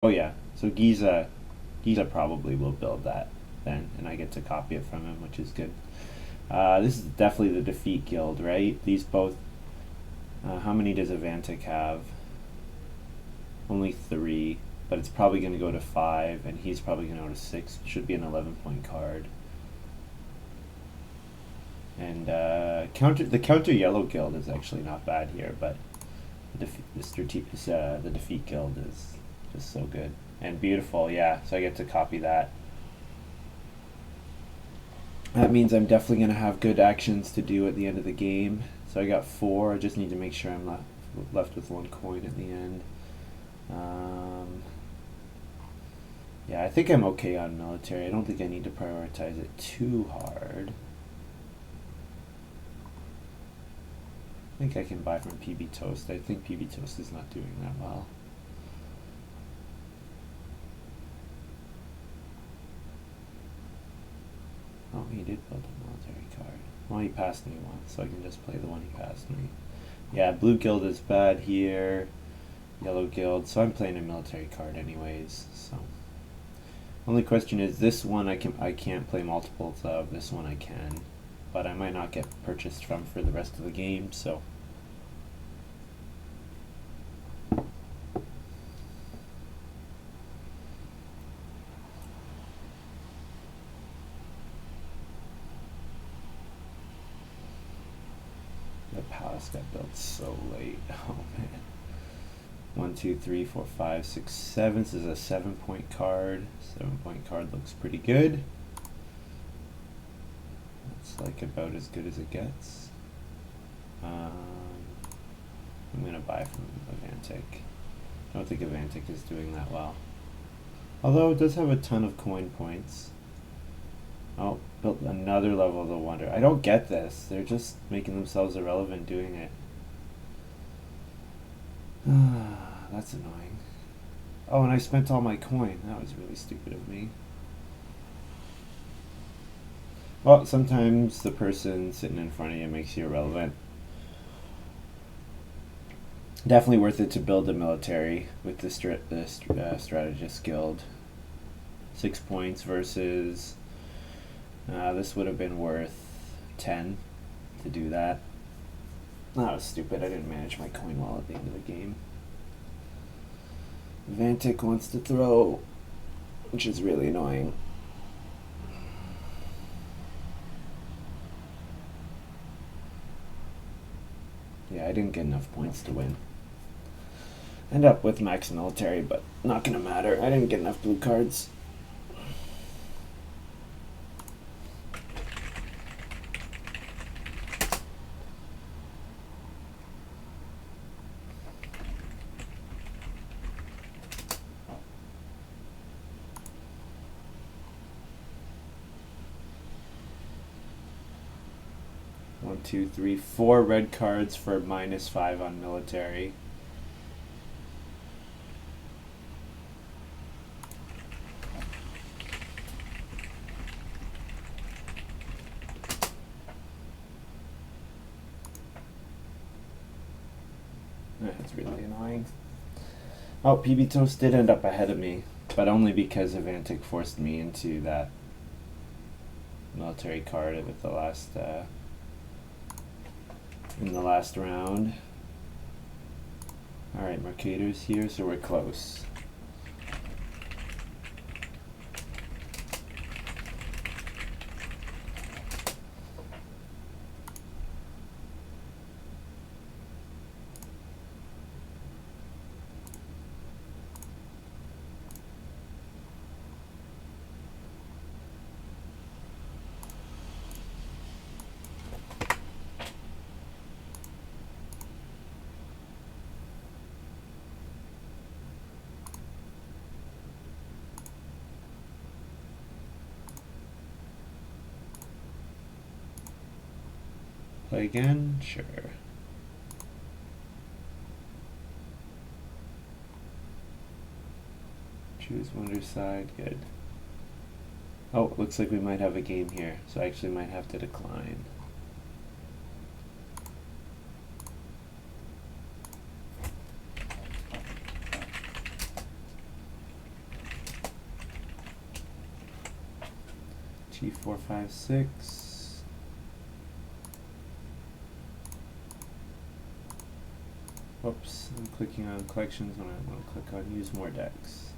Oh yeah, so Giza probably will build that then, and I get to copy it from him, which is good. This is definitely the defeat guild, right? These both. How many does Avantic have? Only 3, but it's probably going to go to 5, and he's probably going to go to 6. It should be an 11-point card. And the counter yellow guild is actually not bad here, but the defeat guild is just so good and beautiful. Yeah, so I get to copy that. That means I'm definitely going to have good actions to do at the end of the game. So I got 4. I just need to make sure I'm left with 1 coin at the end. Yeah, I think I'm okay on military. I don't think I need to prioritize it too hard. I think I can buy from PB Toast. I think PB Toast is not doing that well. Oh, he did build a military card. Well, he passed me one, so I can just play the one he passed me. Yeah, blue guild is bad here. Yellow guild, so I'm playing a military card anyways. So only question is this one I can't play multiples of. This one I can, but I might not get purchased from for the rest of the game. So the palace got built so late. Oh man. 1, 2, 3, 4, 5, 6, 7. This is a 7-point card. 7-point card looks pretty good. It's like about as good as it gets. I'm gonna buy from Avantic. I don't think Avantic is doing that well. Although it does have a ton of coin points. Oh, built another level of the wonder. I don't get this. They're just making themselves irrelevant doing it. That's annoying. Oh, and I spent all my coin. That was really stupid of me. Well, sometimes the person sitting in front of you makes you irrelevant. Definitely worth it to build a military with the strategist guild. 6 points versus this would have been worth 10 to do that. That was stupid. I didn't manage my coin well at the end of the game. Vantic wants to throw, which is really annoying. Yeah, I didn't get enough points to win. End up with max military, but not gonna matter. I didn't get enough blue cards. One, two, three, 4 red cards for -5 on military. That's really annoying. Oh, PB Toast did end up ahead of me, but only because Avantic forced me into that military card with the last in the last round. Alright, mercator's here, so we're close. Play again? Sure. Choose wonder side, good. Oh, looks like we might have a game here, so I actually might have to decline. G4, 5, 6. Whoops, I'm clicking on collections when I want to click on use more decks.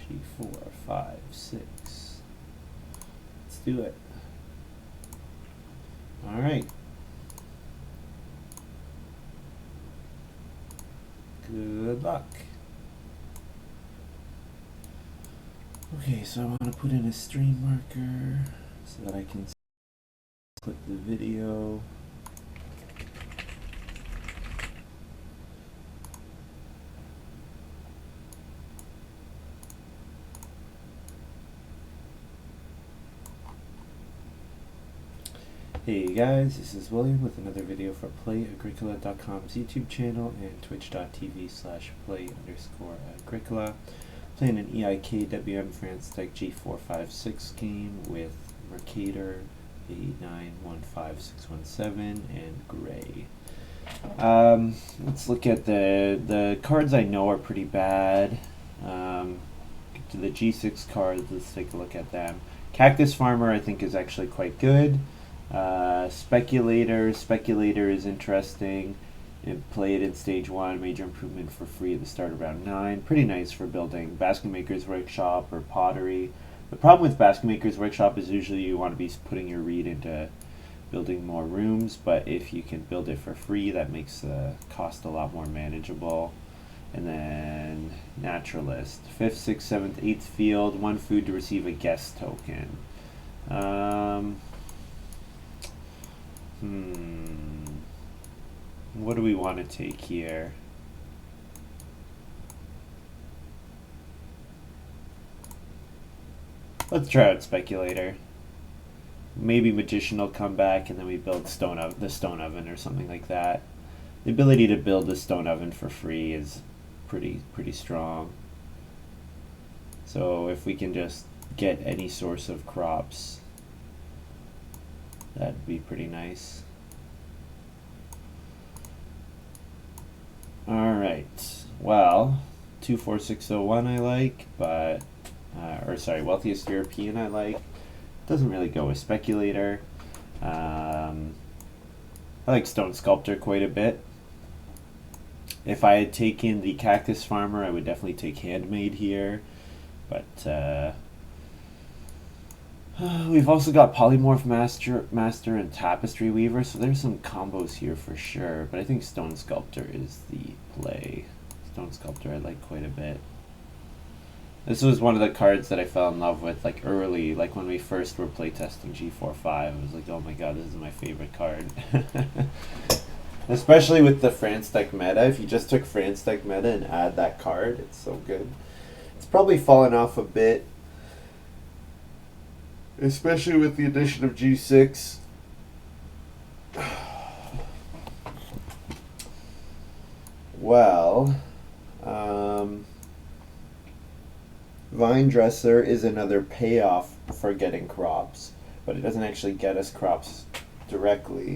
G4, 5, 6. Let's do it. Alright. Good luck. Okay, so I want to put in a stream marker so that I can click the video. Hey guys, this is William with another video for Play-agricola.com's YouTube channel and twitch.tv/play_agricola. Playing an EIKWM France deck G456 game with Mercator, 8915617, and Graey. Let's look at the cards I know are pretty bad. Get to the G6 cards, let's take a look at them. Cactus Farmer I think is actually quite good. Speculator is interesting. Play it in stage 1, major improvement for free at the start of round 9. Pretty nice for building Basket Maker's Workshop or Pottery. The problem with Basket Maker's Workshop is usually you want to be putting your read into building more rooms, but if you can build it for free, that makes the cost a lot more manageable. And then Naturalist, 5th, 6th, 7th, 8th field, 1 food to receive a guest token. What do we want to take here? Let's try out Speculator. Maybe Magician will come back and then we build the Stone Oven or something like that. The ability to build the Stone Oven for free is pretty strong. So if we can just get any source of crops, that'd be pretty nice. Alright, well, 24601 I like, but, Wealthiest European I like. Doesn't really go with Speculator. I like Stone Sculptor quite a bit. If I had taken the Cactus Farmer, I would definitely take Handmade here, but we've also got Polymorph Master and Tapestry Weaver, so there's some combos here for sure, but I think Stone Sculptor is the play. Stone Sculptor I like quite a bit. This was one of the cards that I fell in love with like early, like when we first were playtesting G4-5. I was like, oh my god, this is my favorite card. Especially with the France deck meta. If you just took France deck meta and add that card, it's so good. It's probably fallen off a bit, especially with the addition of G6. Well, Vine Dresser is another payoff for getting crops, but it doesn't actually get us crops directly.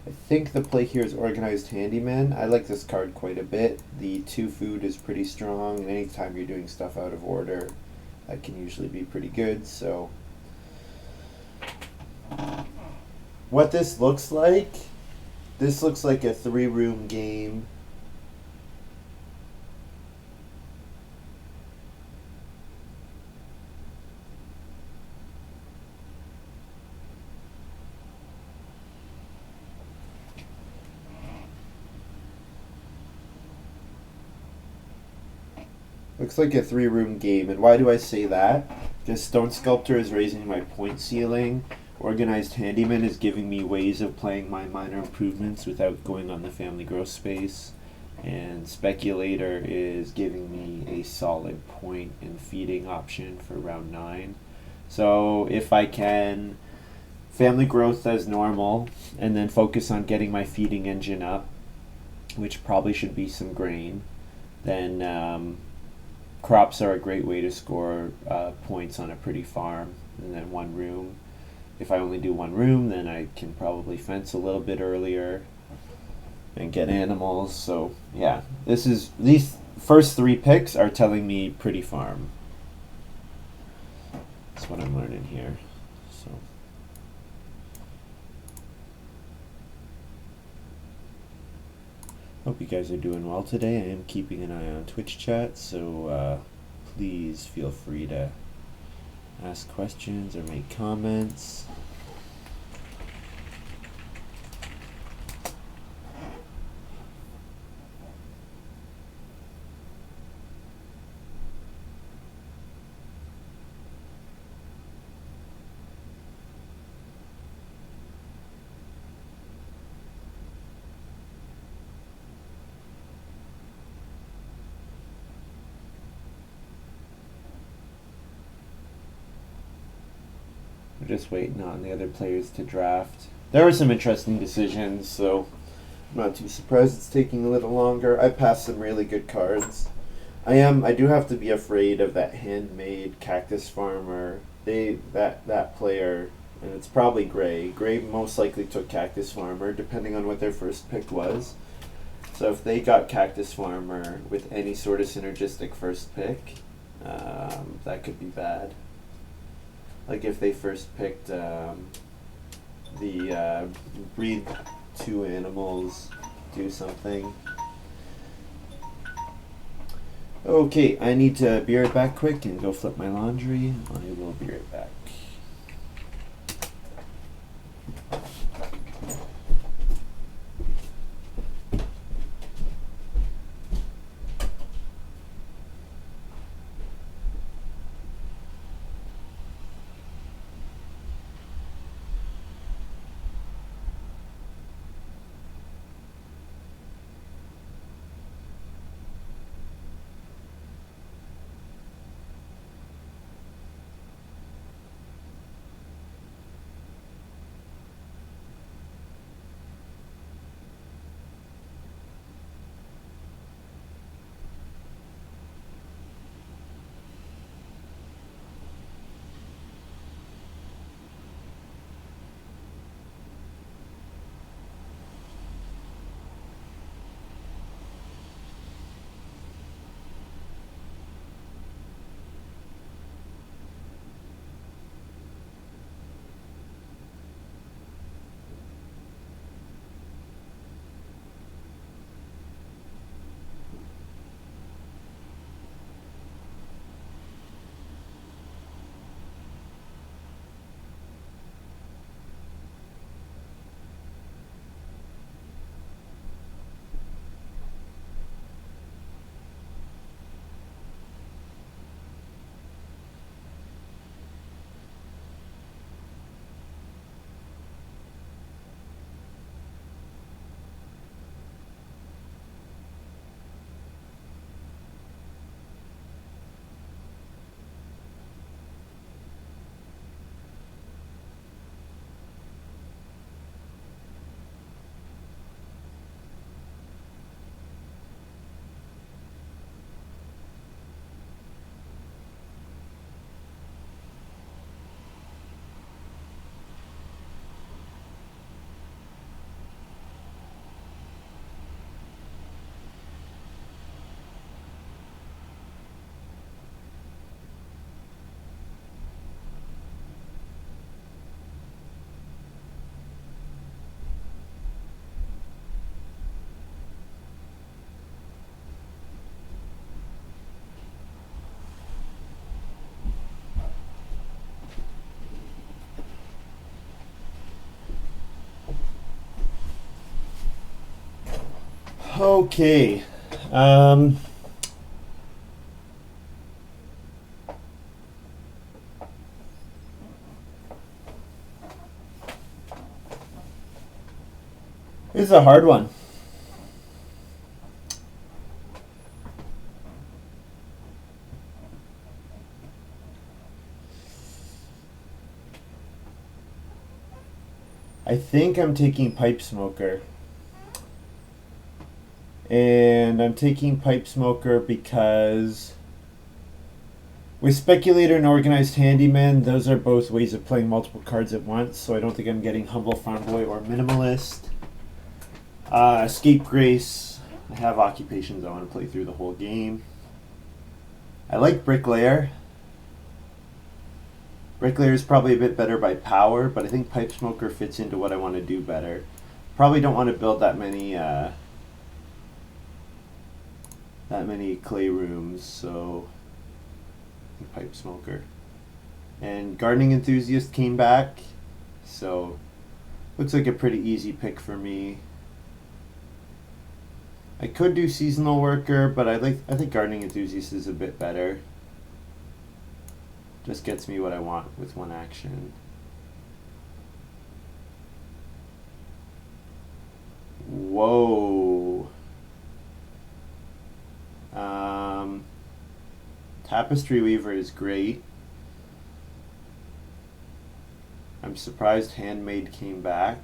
I think the play here is Organized Handyman. I like this card quite a bit. The 2 food is pretty strong, and anytime you're doing stuff out of order, that can usually be pretty good, so what this looks like a 3-room game. Looks like a 3-room game, and why do I say that? Because Stone Sculptor is raising my point ceiling. Organized Handyman is giving me ways of playing my minor improvements without going on the family growth space. And Speculator is giving me a solid point and feeding option for round 9. So if I can family growth as normal and then focus on getting my feeding engine up, which probably should be some grain, then crops are a great way to score points on a pretty farm. And then 1 room. If I only do 1 room, then I can probably fence a little bit earlier and get animals. So yeah, these first 3 picks are telling me pretty farm. That's what I'm learning here. So hope you guys are doing well today. I am keeping an eye on Twitch chat, so please feel free to ask questions or make comments. We're just waiting on the other players to draft. There were some interesting decisions, so I'm not too surprised it's taking a little longer. I passed some really good cards. I do have to be afraid of that handmade cactus farmer. That player, and it's probably Graey. Graey most likely took cactus farmer, depending on what their first pick was. So if they got cactus farmer with any sort of synergistic first pick, that could be bad. Like if they first picked the breed two animals, do something. Okay, I need to be right back quick and go flip my laundry. I will be right back. Okay. This is a hard one. I think I'm taking Pipe Smoker. And I'm taking Pipe Smoker because with Speculator and Organized Handyman, those are both ways of playing multiple cards at once, so I don't think I'm getting Humble Farm Boy or Minimalist. Scapegrace. I have occupations I want to play through the whole game. I like Bricklayer. Bricklayer is probably a bit better by power, but I think Pipe Smoker fits into what I want to do better. Probably don't want to build that many clay rooms, so I think Pipe Smoker. And Gardening Enthusiast came back, so looks like a pretty easy pick for me. I could do Seasonal Worker, but I think Gardening Enthusiast is a bit better. Just gets me what I want with one action. Whoa. Tapestry Weaver is great. I'm surprised Handmade came back.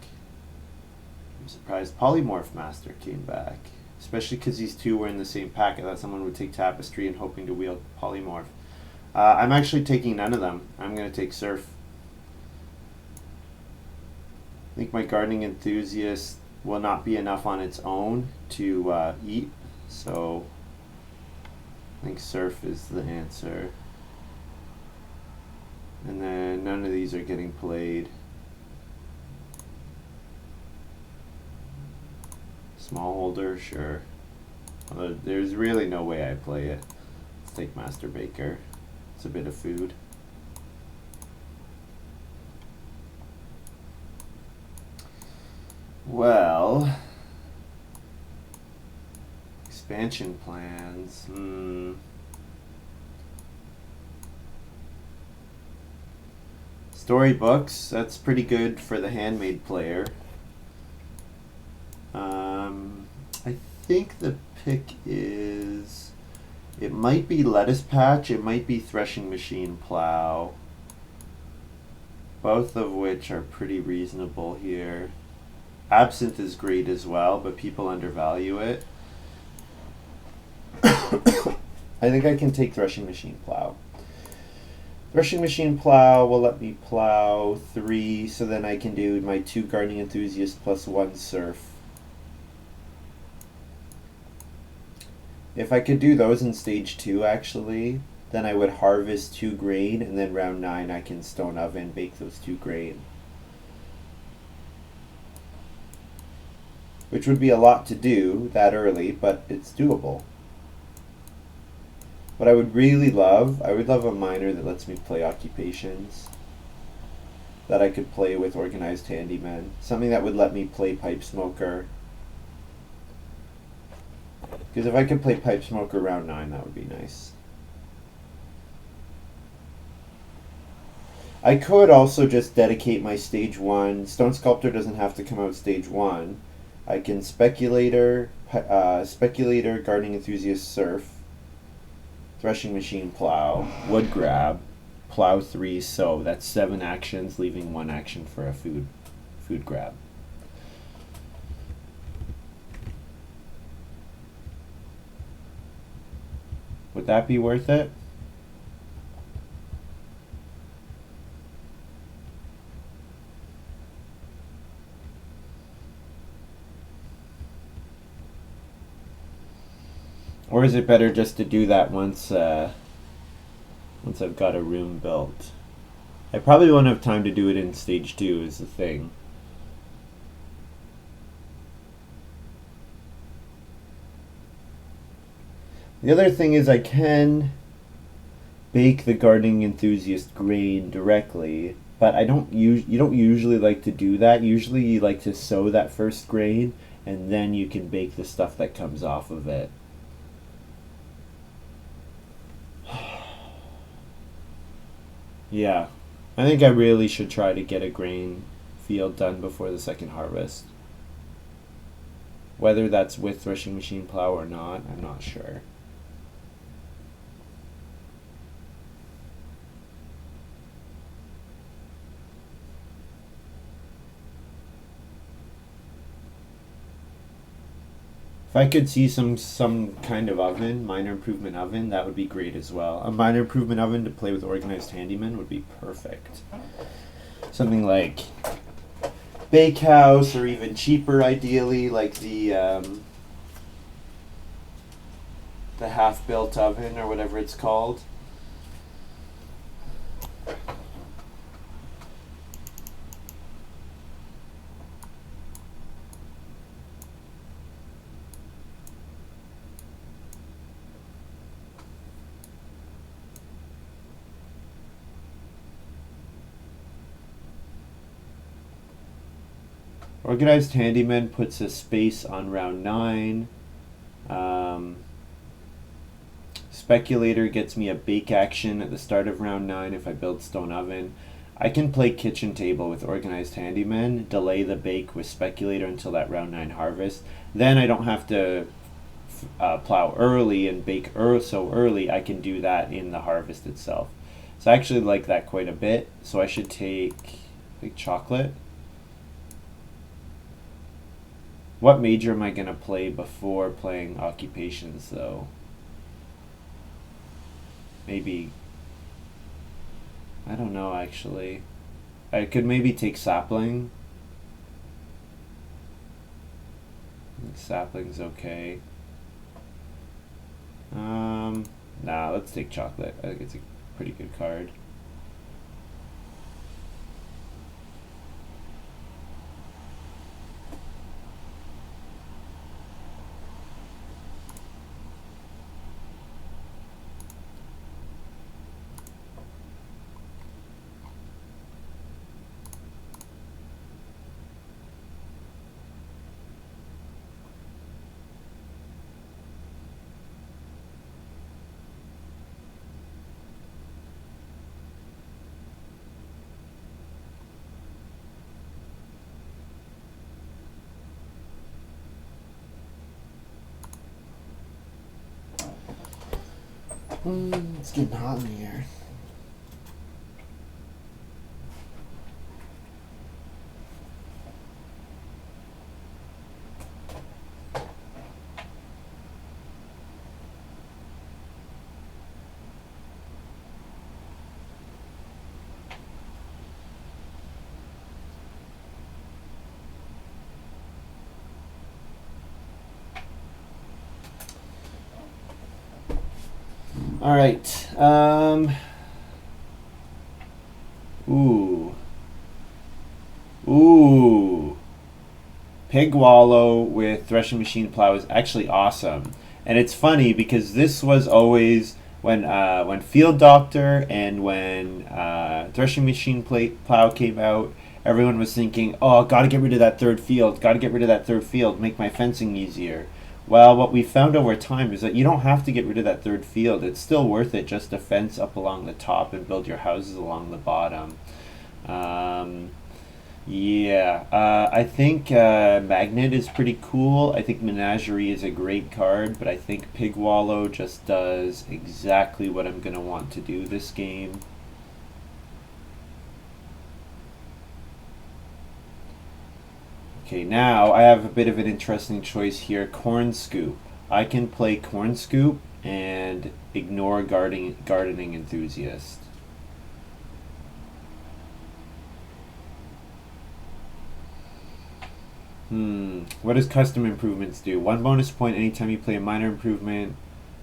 I'm surprised Polymorph Master came back. Especially because these two were in the same pack. I thought someone would take Tapestry and hoping to wield Polymorph. I'm actually taking none of them. I'm going to take Surf. I think my Gardening Enthusiast will not be enough on its own to eat, so I think Surf is the answer. And then none of these are getting played. Smallholder, sure. Although there's really no way I play it. Let's take Master Baker. It's a bit of food. Well, expansion plans. Storybooks, that's pretty good for the Handmade player. I think the pick is, it might be Lettuce Patch, it might be Threshing Machine Plow. Both of which are pretty reasonable here. Absinthe is great as well, but people undervalue it. I think I can take Threshing Machine Plow. Threshing Machine Plow will let me plow 3, so then I can do my 2 Gardening Enthusiast plus 1 Surf. If I could do those in stage 2 actually, then I would harvest 2 grain, and then round 9 I can stone oven bake those 2 grain. Which would be a lot to do that early, but it's doable. What I would really love, I would love a miner that lets me play occupations. That I could play with Organized Handyman. Something that would let me play Pipe Smoker. Because if I could play Pipe Smoker round 9, that would be nice. I could also just dedicate my stage 1. Stone Sculptor doesn't have to come out stage 1. I can Speculator, Gardening Enthusiast, Surf, Threshing Machine Plow, Wood Grab, Plow 3, Sow. That's 7 actions, leaving 1 action for a food grab. Would that be worth it? Or is it better just to do that once I've got a room built? I probably won't have time to do it in stage 2 is the thing. The other thing is I can bake the Gardening Enthusiast grain directly, but you don't usually like to do that. Usually you like to sow that first grain, and then you can bake the stuff that comes off of it. Yeah, I think I really should try to get a grain field done before the second harvest. Whether that's with Threshing Machine Plow or not, I'm not sure. If I could see some kind of oven, minor improvement oven, that would be great as well. A minor improvement oven to play with Organized Handyman would be perfect. Something like Bakehouse, or even cheaper ideally, like the half-built oven or whatever it's called. Organized Handyman puts a space on round 9. Speculator gets me a bake action at the start of round 9 if I build Stone Oven. I can play Kitchen Table with Organized Handyman, delay the bake with Speculator until that round 9 harvest. Then I don't have to plow early and bake so early. I can do that in the harvest itself. So I actually like that quite a bit. So I should take chocolate. What major am I going to play before playing occupations, though? Maybe, I don't know, actually. I could maybe take sapling. I think sapling's okay. Nah, let's take chocolate. I think it's a pretty good card. It's getting hot in here. All right. Ooh. Pig Wallow with Threshing Machine Plow is actually awesome. And it's funny because this was always when Field Doctor and when Threshing Machine Plow came out, everyone was thinking, oh, gotta get rid of that third field, make my fencing easier. Well, what we found over time is that you don't have to get rid of that third field. It's still worth it just to fence up along the top and build your houses along the bottom. I think Magnet is pretty cool. I think Menagerie is a great card, but I think Pig Wallow just does exactly what I'm going to want to do this game. Okay, now I have a bit of an interesting choice here. Corn Scoop. I can play Corn Scoop and ignore Gardening Enthusiast. What does Custom Improvements do? 1 bonus point anytime you play a minor improvement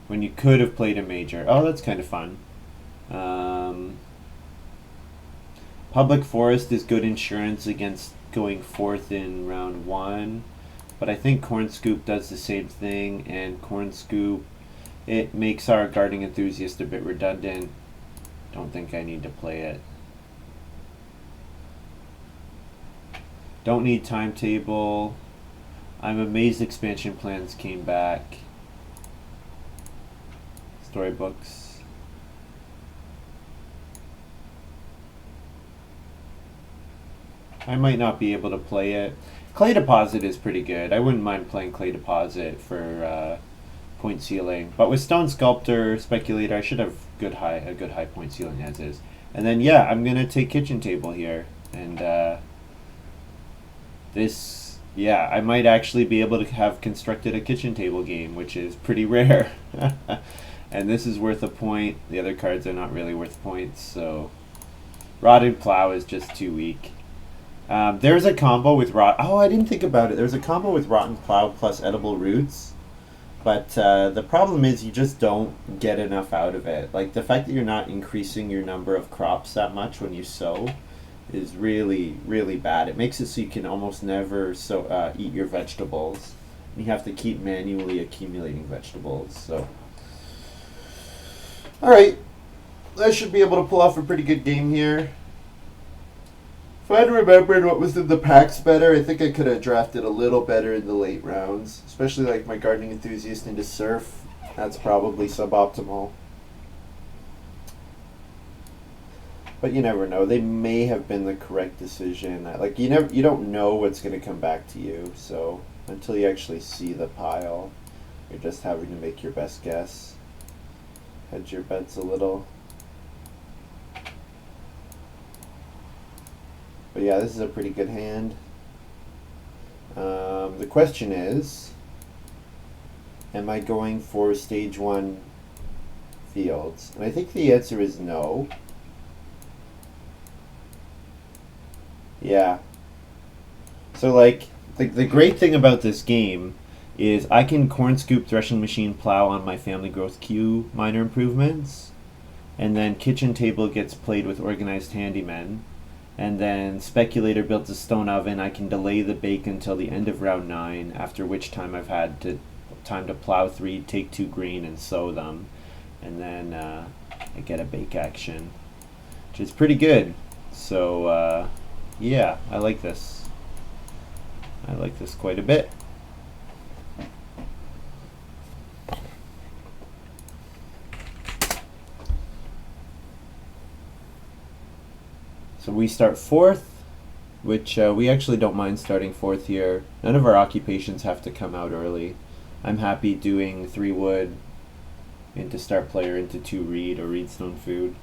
when you could have played a major. Oh, that's kind of fun. Public Forest is good insurance against going 4th in round 1. But I think Corn Scoop does the same thing, and Corn Scoop, it makes our Gardening Enthusiast a bit redundant. Don't think I need to play it. Don't need Timetable. I'm amazed expansion plans came back. Storybooks. I might not be able to play it. Clay Deposit is pretty good. I wouldn't mind playing Clay Deposit for point ceiling. But with Stone Sculptor, Speculator, I should have a good high point ceiling as is. And then yeah, I'm gonna take Kitchen Table here. And I might actually be able to have constructed a Kitchen Table game, which is pretty rare. And this is worth a point. The other cards are not really worth points, so Rotted Plow is just too weak. There's a combo with I didn't think about it. There's a combo with Rotten Plow plus Edible Roots, but the problem is you just don't get enough out of it. Like the fact that you're not increasing your number of crops that much when you sow is really, really bad. It makes it so you can almost never eat your vegetables. You have to keep manually accumulating vegetables. So, all right, I should be able to pull off a pretty good game here. If I'd remembered what was in the packs better, I think I could have drafted a little better in the late rounds. Especially like my gardening enthusiast into surf. That's probably suboptimal. But you never know. They may have been the correct decision. Like you don't know what's going to come back to you. So until you actually see the pile, you're just having to make your best guess. Hedge your bets a little. But yeah, this is a pretty good hand. The question is, am I going for stage 1 fields? And I think the answer is no. Yeah. So like, the great thing about this game is I can corn scoop, threshing machine, plow on my family growth queue minor improvements, and then kitchen table gets played with organized handyman, and then speculator builds a stone oven. I can delay the bake until the end of round 9, after which time I've had time to plow 3, take 2 green, and sow them, and then I get a bake action, which is pretty good. So yeah, I like this. I like this quite a bit. So we start 4th, which we actually don't mind starting 4th here. None of our occupations have to come out early. I'm happy doing 3 wood into start player into 2 reed or reedstone food.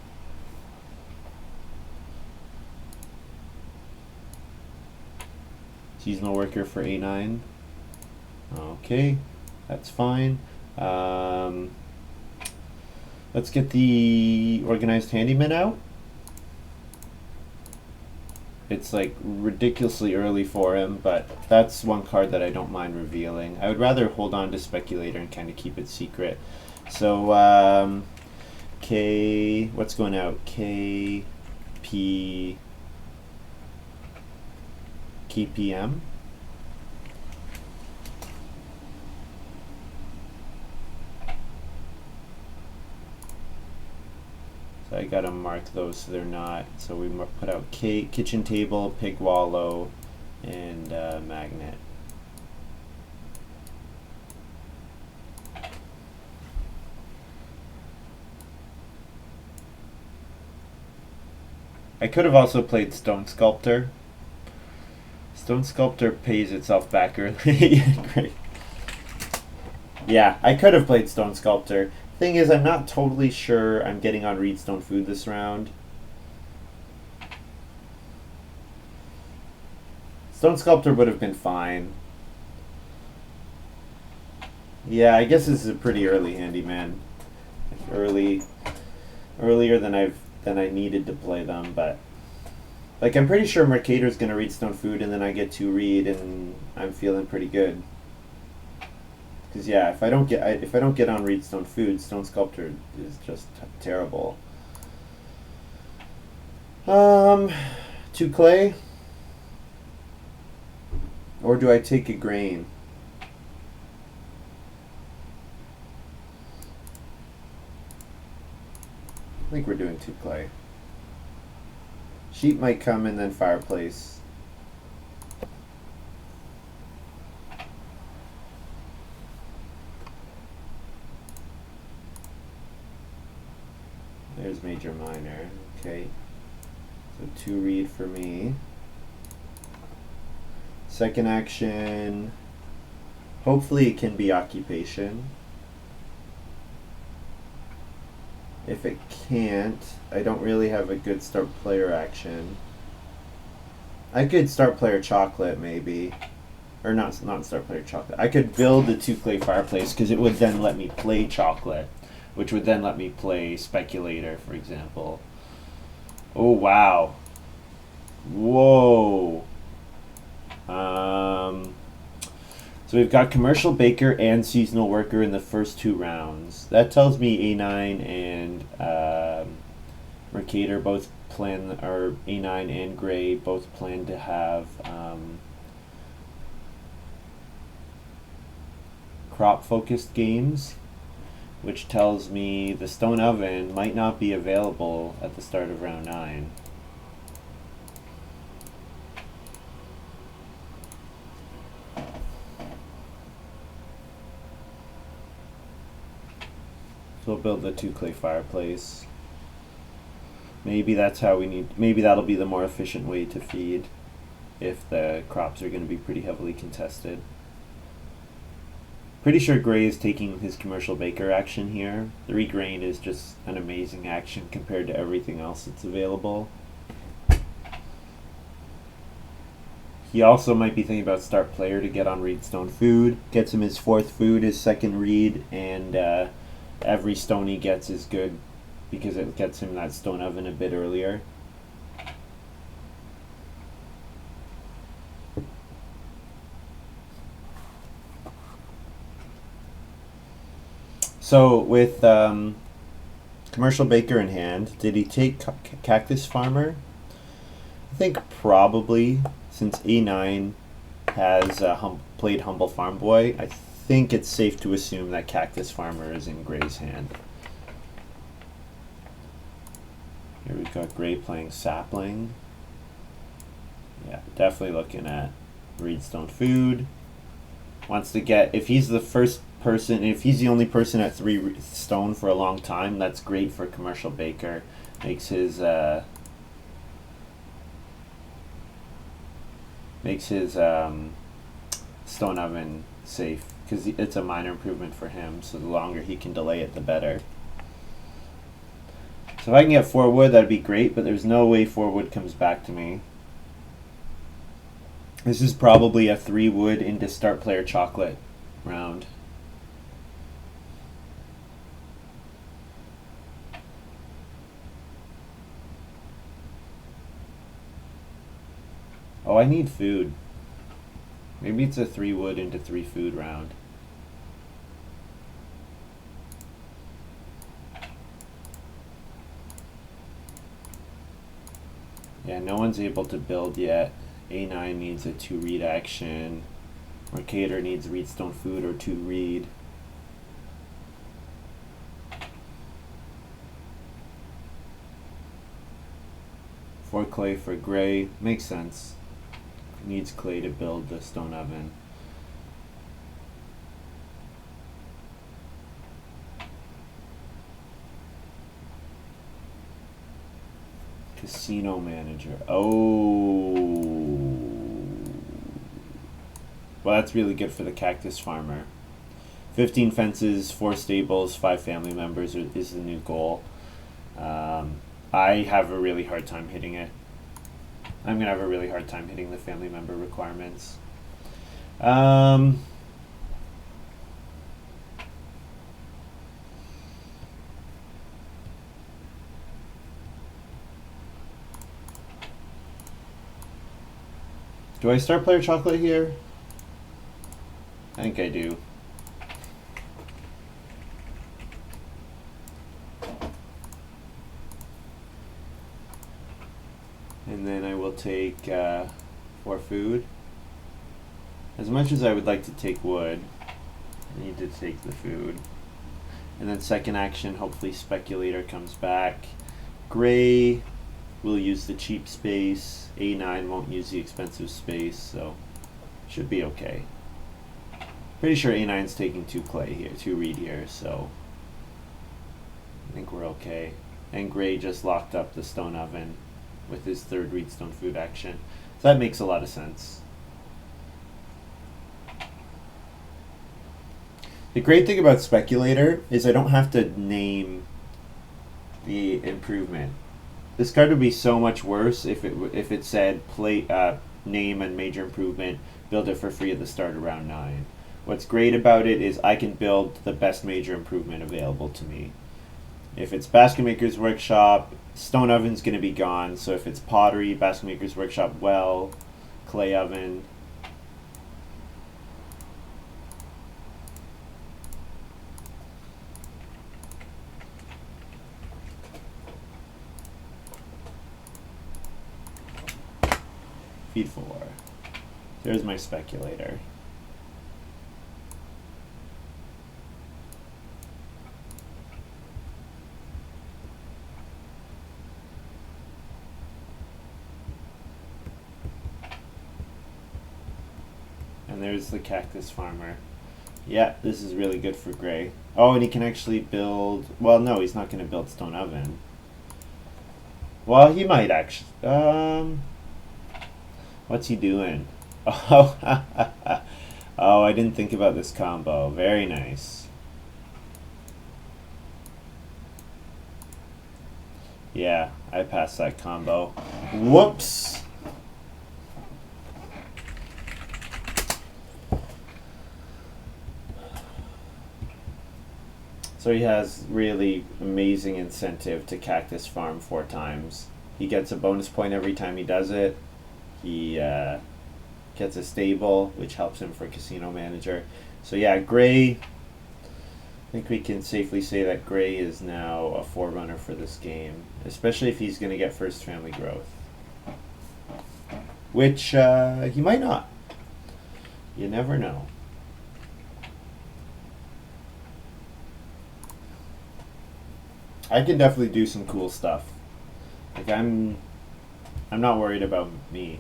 Seasonal worker for A9. Okay, that's fine. Let's get the organized handyman out. It's like ridiculously early for him, but that's one card that I don't mind revealing. I would rather hold on to speculator and kind of keep it secret. So K, what's going out? K, P, KPM. So I gotta mark those so they're not. So we put out kitchen table, pig wallow, and magnet. I could have also played Stone Sculptor. Stone Sculptor pays itself back early. Great. Yeah, I could have played Stone Sculptor. Thing is, I'm not totally sure I'm getting on reedstone food this round. Stone Sculptor would have been fine. Yeah, I guess this is a pretty early handyman. Earlier than I needed to play them, but like I'm pretty sure Mercator's gonna reedstone food, and then I get 2 reed, and I'm feeling pretty good. Because yeah, if I don't get on reedstone food, Stone Sculptor is just terrible. 2 clay, or do I take a grain? I think we're doing 2 clay. Sheep might come and then fireplace. There's major minor. Okay. So 2 reed for me. Second action. Hopefully it can be occupation. If it can't, I don't really have a good start player action. I could start player chocolate maybe. Or not start player chocolate. I could build the 2 clay fireplace because it would then let me play chocolate, which would then let me play speculator, for example. Oh wow. Whoa. So we've got commercial baker and seasonal worker in the first 2 rounds. That tells me A9 and Mercator both plan, or A9 and Graey both plan to have crop focused games, which tells me the stone oven might not be available at the start of round 9. we'll build the 2 clay fireplace. Maybe that's how we need. Maybe that'll be the more efficient way to feed if the crops are going to be pretty heavily contested. Pretty sure Graey is taking his commercial baker action here. The regrain is just an amazing action compared to everything else that's available. He also might be thinking about start player to get on Reedstone food. Gets him his 4th food, his 2nd reed, and every stone he gets is good because it gets him that stone oven a bit earlier. So with commercial baker in hand, did he take cactus farmer? I think probably, since A9 has played humble farm boy. I think it's safe to assume that cactus farmer is in Gray's hand. Here we've got Graey playing sapling. Yeah, definitely looking at Reedstone food. Wants to get, if he's the first person, if he's the only person at 3 stone for a long time, that's great for commercial baker. Makes his stone oven safe because it's a minor improvement for him, so the longer he can delay it, the better. So if I can get 4 wood, that'd be great, but there's no way 4 wood comes back to me. This is probably a 3 wood into start player chocolate round. Oh, I need food. Maybe it's a 3 wood into 3 food round. Yeah, no one's able to build yet. A9 needs a 2 reed action. Mercator needs Reedstone food or 2 reed. For clay for Graey. Makes sense. Needs clay to build the stone oven. Casino manager. Oh. Well, that's really good for the cactus farmer. 15 fences, 4 stables, 5 family members is the new goal. I have a really hard time hitting it. I'm going to have a really hard time hitting the family member requirements. Do I start player chocolate here? I think I do. And then I will take 4 food. As much as I would like to take wood, I need to take the food. And then second action, hopefully speculator comes back. Graey will use the cheap space. A9 won't use the expensive space, so should be okay. Pretty sure A9's taking 2 clay here, 2 reed here, so I think we're okay. And Graey just locked up the stone oven with his 3rd Reedstone food action. So that makes a lot of sense. The great thing about Speculator is I don't have to name the improvement. This card would be so much worse if it said name and major improvement, build it for free at the start of round 9. What's great about it is I can build the best major improvement available to me. If it's Basket Maker's Workshop, Stone Oven's going to be gone. So if it's pottery, Basket Maker's Workshop, well, clay oven. Feed 4. There's my speculator. And there's the cactus farmer. Yeah, this is really good for Graey. Oh, and he can actually build... Well, no, he's not going to build stone oven. Well, he might actually... What's he doing? Oh, oh, I didn't think about this combo. Very nice. Yeah, I passed that combo. Whoops! So he has really amazing incentive to cactus farm 4 times. He gets a bonus point every time he does it. He gets a stable, which helps him for Casino Manager. So yeah, Graey, I think we can safely say that Graey is now a forerunner for this game, especially if he's going to get first family growth. Which he might not. You never know. I can definitely do some cool stuff. Like I'm not worried about me.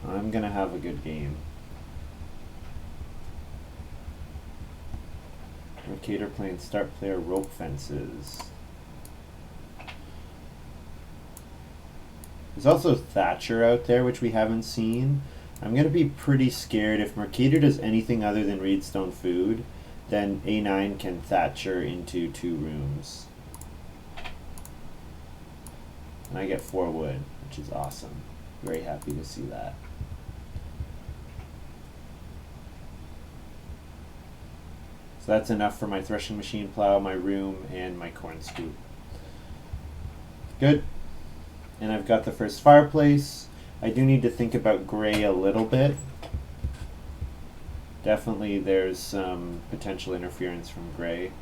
I'm gonna have a good game. Mercator playing start player rope fences. There's also Thatcher out there, which we haven't seen. I'm gonna be pretty scared if Mercator does anything other than Reedstone Food. Then A9 can Thatcher into 2 rooms. And I get 4 wood, which is awesome. Very happy to see that. So that's enough for my threshing machine plow, my room, and my corn scoop. Good. And I've got the first fireplace. I do need to think about Graey a little bit. Definitely there's some potential interference from Graey,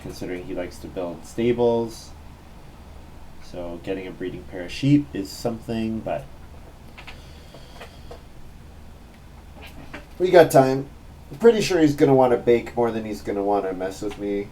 considering he likes to build stables. So getting a breeding pair of sheep is something, but we got time. I'm pretty sure he's going to want to bake more than he's going to want to mess with me.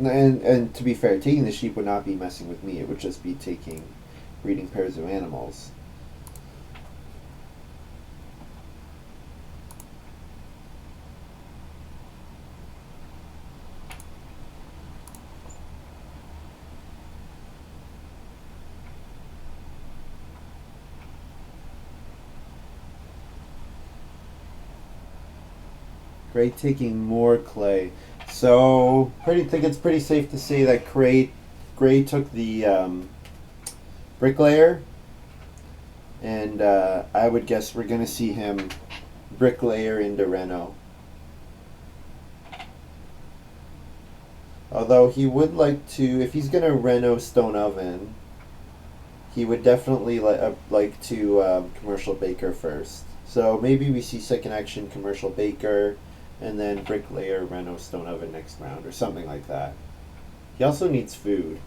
And to be fair, taking the sheep would not be messing with me. It would just be taking breeding pairs of animals. Graey taking more clay. So, think it's pretty safe to say that Graey took the bricklayer, and I would guess we're going to see him bricklayer into Reno. Although he would like to, if he's going to Reno stone oven, he would definitely like to commercial baker first. So maybe we see second action commercial baker, and then bricklayer, Reno, stone oven next round, or something like that. He also needs food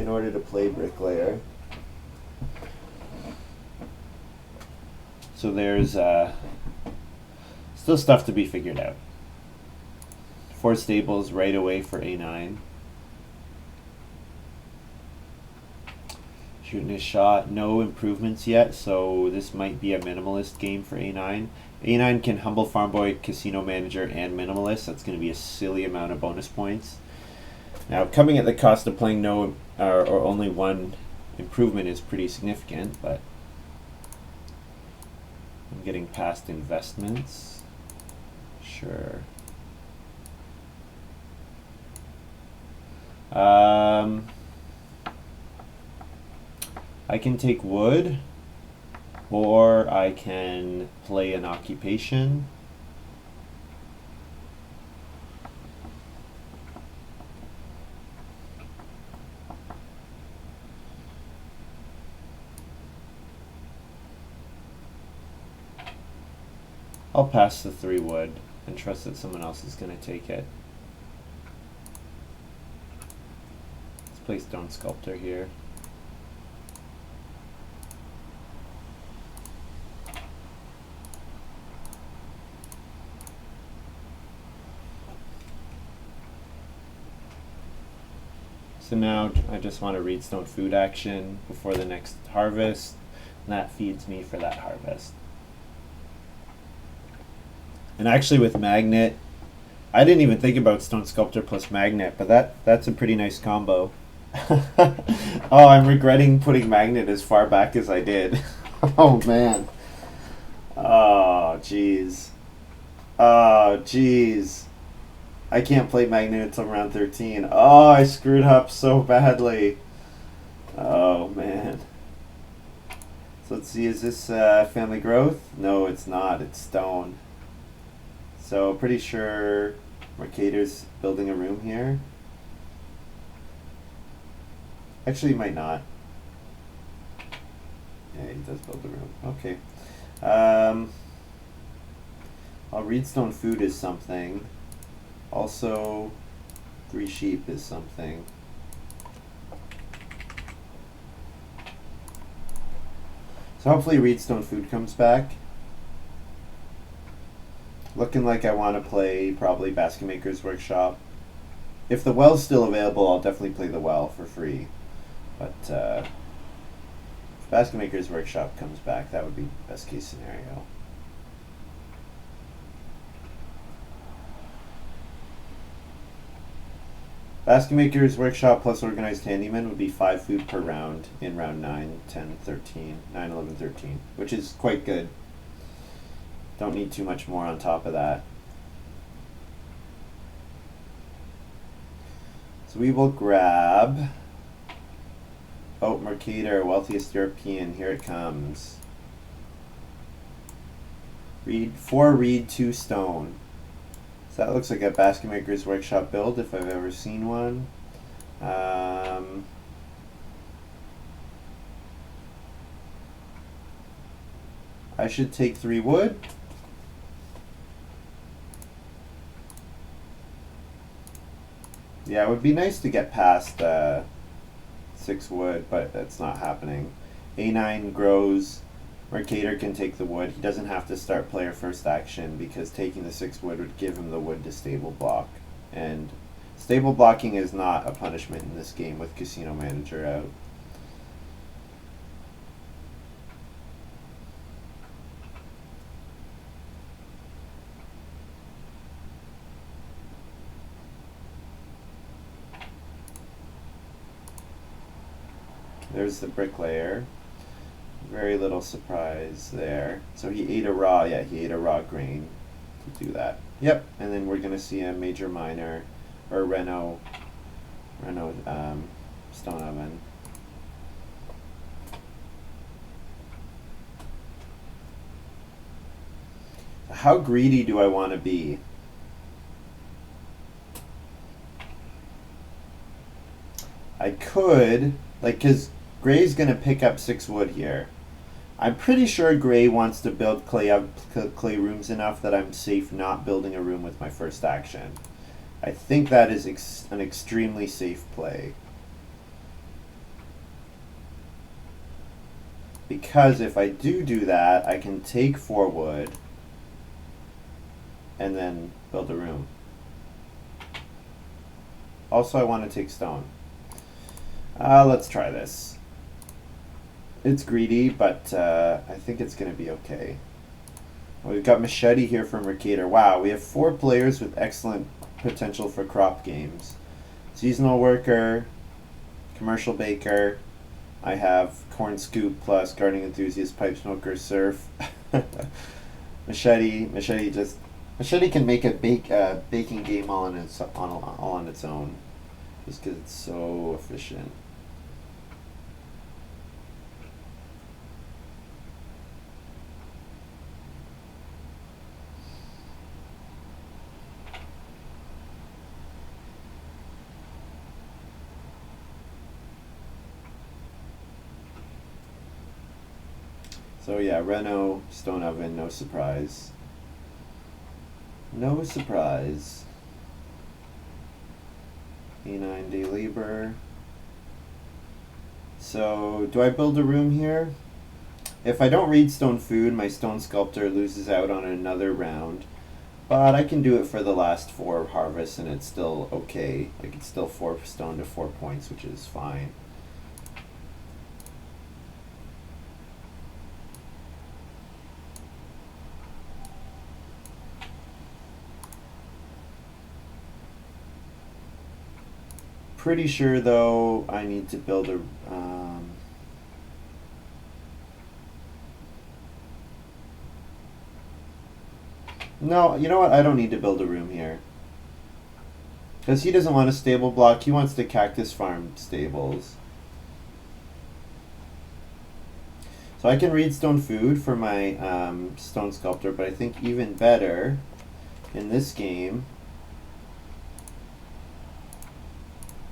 in order to play bricklayer. So there's still stuff to be figured out. 4 stables right away for A9. Shooting his shot, no improvements yet, so this might be a minimalist game for A9. A9 can Humble Farm Boy, Casino Manager, and Minimalist. That's going to be a silly amount of bonus points. Now, coming at the cost of playing no or only 1 improvement is pretty significant, but I'm getting past investments. Sure. I can take wood, or I can play an occupation. I'll pass the 3 wood and trust that someone else is going to take it. Let's play Stone Sculptor here. So now I just want to read stone food action before the next harvest, and that feeds me for that harvest. And actually with magnet, I didn't even think about stone sculptor plus magnet, but that's a pretty nice combo. Oh, I'm regretting putting magnet as far back as I did. Oh man. Oh jeez. Oh jeez. I can't play magnet until round 13. Oh, I screwed up so badly. Oh man. So let's see, is this family growth? No, it's not. It's stone. So pretty sure Mercator's building a room here. Actually, he might not. Yeah, he does build a room. Okay. I'll read stone food is something. Also, 3 sheep is something. So hopefully Reedstone Food comes back. Looking like I want to play probably Basket Maker's Workshop. If the well's still available, I'll definitely play the well for free. But if Basket Maker's Workshop comes back, that would be best case scenario. Basket Maker's Workshop plus Organized Handyman would be 5 food per round in round 9, 10, 13, 9, 11, 13, which is quite good. Don't need too much more on top of that. So we will grab, oh, Mercator, Wealthiest European, here it comes. Reed, 4 reed, 2 stone. So that looks like a Basket Maker's Workshop build if I've ever seen one. I should take 3 wood. Yeah, it would be nice to get past 6 wood, but that's not happening. A9 grows. Mercator can take the wood. He doesn't have to start player first action because taking the 6 wood would give him the wood to stable block. And stable blocking is not a punishment in this game with Casino Manager out. There's the bricklayer. Very little surprise there. So he ate a raw, yeah, he ate a raw grain to do that. Yep, and then we're going to see a major minor, or Reno stone oven. How greedy do I want to be? I could, like, because Gray's going to pick up 6 wood here. I'm pretty sure Graey wants to build clay rooms enough that I'm safe not building a room with my first action. I think that is an extremely safe play. Because if I do that, I can take 4 wood and then build a room. Also, I want to take stone. Let's try this. It's greedy, but I think it's going to be okay. We've got Machete here from Mercator. Wow, we have 4 players with excellent potential for crop games. Seasonal Worker, Commercial Baker. I have Corn Scoop plus Gardening Enthusiast, Pipe Smoker, Surf. Machete can make a baking game all on its own, just because it's so efficient. So yeah, Reno, stone oven, no surprise. No surprise. A9 day labor. So do I build a room here? If I don't read stone food, my stone sculptor loses out on another round. But I can do it for the last 4 harvests and it's still okay. Like it's still 4 stone to 4 points, which is fine. Pretty sure though I need to build a no, you know what? I don't need to build a room here. Because he doesn't want a stable block, he wants the cactus farm stables. So I can read stone food for my stone sculptor, but I think even better in this game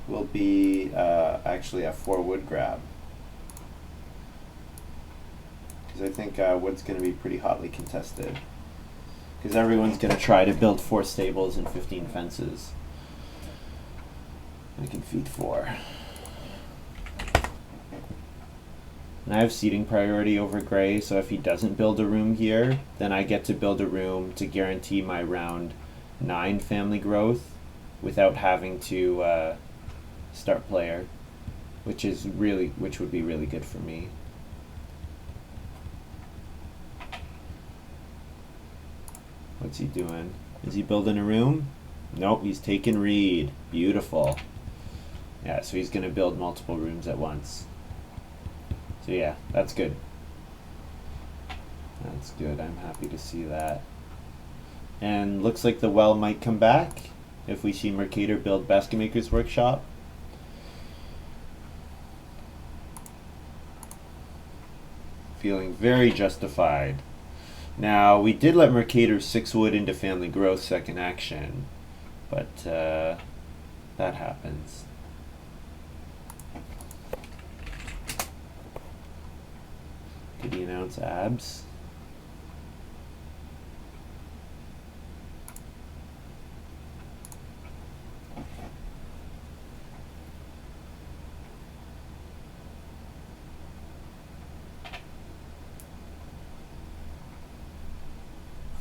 will be actually a 4 wood grab. Because I think wood's going to be pretty hotly contested. Because everyone's going to try to build 4 stables and 15 fences. I can feed 4. And I have seating priority over Graey, so if he doesn't build a room here, then I get to build a room to guarantee my round 9 family growth without having to start player, which would be really good for me. What's he doing? Is he building a room? Nope, he's taking reed. Beautiful. Yeah, so he's going to build multiple rooms at once. So yeah, that's good. That's good. I'm happy to see that. And looks like the well might come back if we see Mercator build Basket Maker's Workshop. Feeling very justified. Now, we did let Mercator 6 wood into family growth second action, but that happens. Did he announce abs?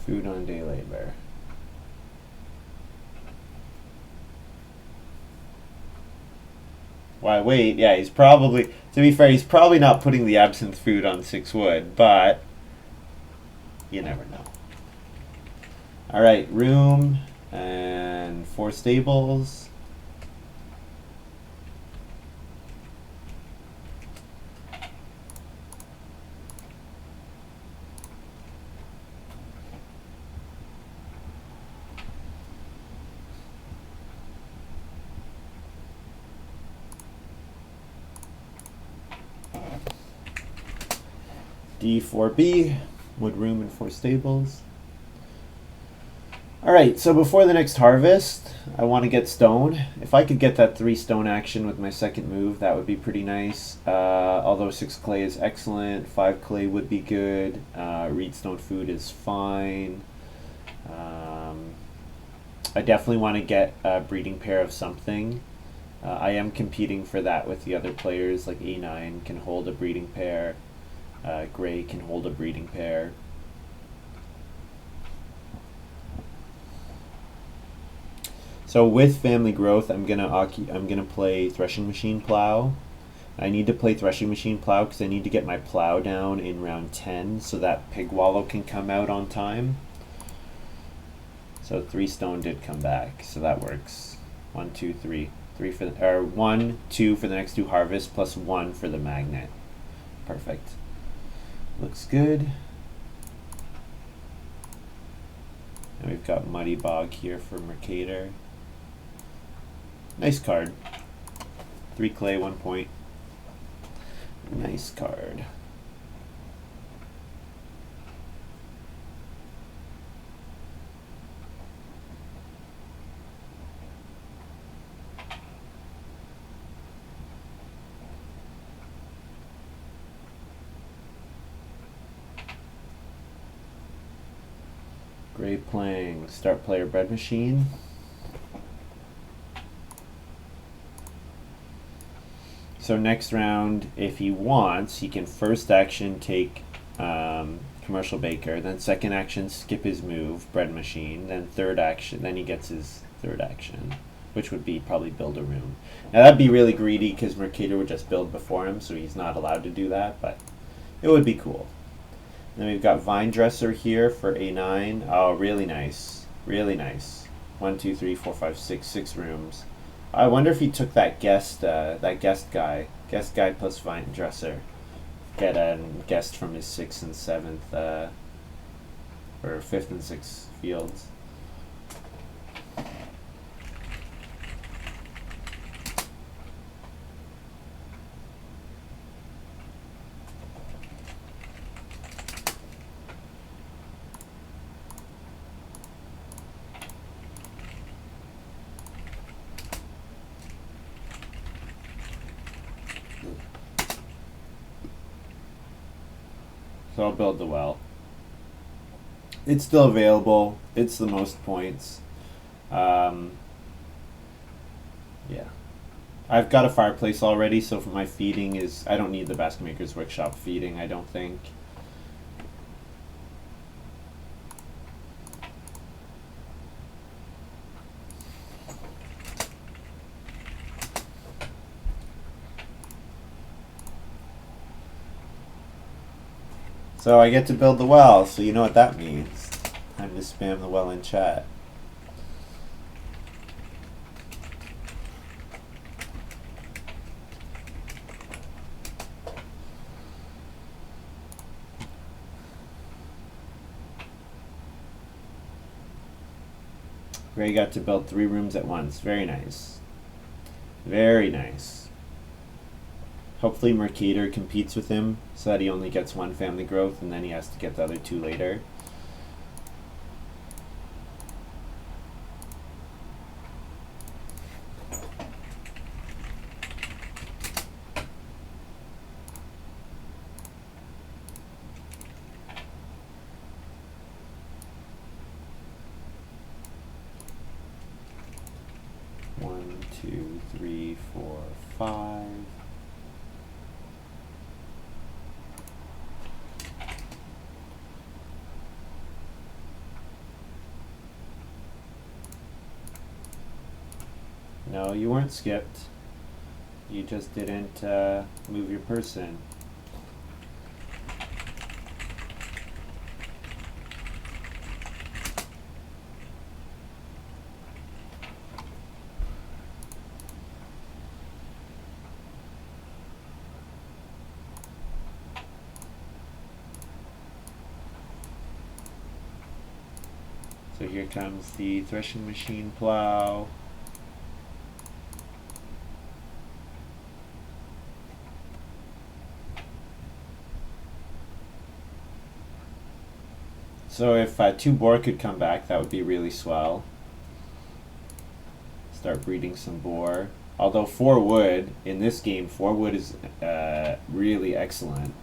Food on day labor. Why, wait, yeah, he's probably, to be fair, he's probably not putting the absinthe food on 6 wood, but you never know. Alright, room and 4 stables. D4B, wood room and 4 stables. Alright, so before the next harvest, I want to get stone. If I could get that 3 stone action with my second move, that would be pretty nice. Although 6 clay is excellent, 5 clay would be good. Reed stone food is fine. I definitely want to get a breeding pair of something. I am competing for that with the other players, like A9 can hold a breeding pair. Graey can hold a breeding pair. So with family growth, I'm gonna play threshing machine plow. I need to play threshing machine plow because I need to get my plow down in round 10 so that pig wallow can come out on time. So 3 stone did come back, so that works. 1, 2, 3, 3 for or 1, 2 for the next 2 harvests plus 1 for the magnet. Perfect. Looks good. And we've got Muddy Bog here for Mercator. Nice card. 3 clay, 1 point. Nice card. Graey playing start player bread machine. So next round, if he wants, he can first action take commercial baker. Then second action, skip his move, bread machine. Then third action, then he gets his third action, which would be probably build a room. Now that'd be really greedy because Mercator would just build before him, so he's not allowed to do that, but it would be cool. And then we've got Vine Dresser here for A9. Oh, really nice. Really nice. 1, 2, 3, 4, 5, 6, 6 rooms. I wonder if he took that guest guy plus Vine Dresser. Get a guest from his 6th and 7th, or 5th and 6th fields. So I'll build the well. It's still available. It's the most points. Yeah. I've got a fireplace already, so for my feeding is... I don't need the Basket Maker's Workshop feeding, I don't think. So I get to build the well, so you know what that means. Time to spam the well in chat. Graey got to build 3 rooms at once. Very nice. Very nice. Hopefully Mercator competes with him so that he only gets 1 family growth and then he has to get the other 2 later. One, two, three, four, 5. No, you weren't skipped. You just didn't move your person. So here comes the threshing machine plow. So if 2 boar could come back, that would be really swell. Start breeding some boar. Although 4 wood, in this game, 4 wood is really excellent.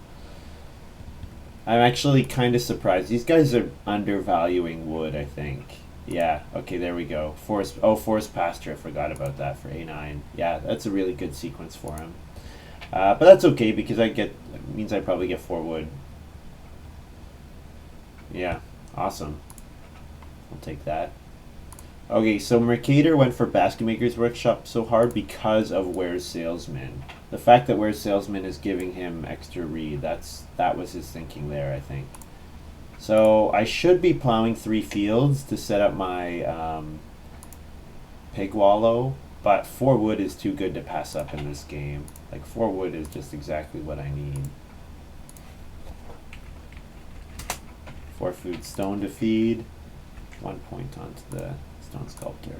I'm actually kind of surprised. These guys are undervaluing wood, I think. Yeah, okay, there we go. Forest pasture, I forgot about that for A9. Yeah, that's a really good sequence for him. But that's okay because it means I probably get 4 wood. Yeah, awesome. I'll take that. Okay, so Mercator went for Basket Maker's Workshop so hard because of Where's Salesman. The fact that Where's Salesman is giving him extra read, that was his thinking there, I think. So I should be plowing 3 fields to set up my pig wallow, but 4 wood is too good to pass up in this game. Like 4 wood is just exactly what I need. 4 food stone to feed. 1 point onto the stone sculptor.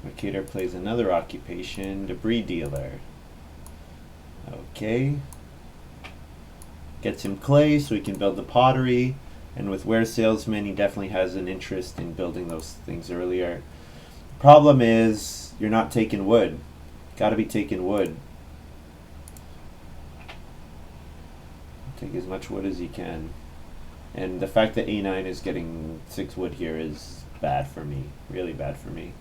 Mercator plays another occupation, debris dealer. Okay. Gets him clay so he can build the pottery, and with Where's Salesman he definitely has an interest in building those things earlier. Problem is, you're not taking wood. Gotta be taking wood. Take as much wood as you can. And the fact that A9 is getting 6 wood here is bad for me. Really bad for me.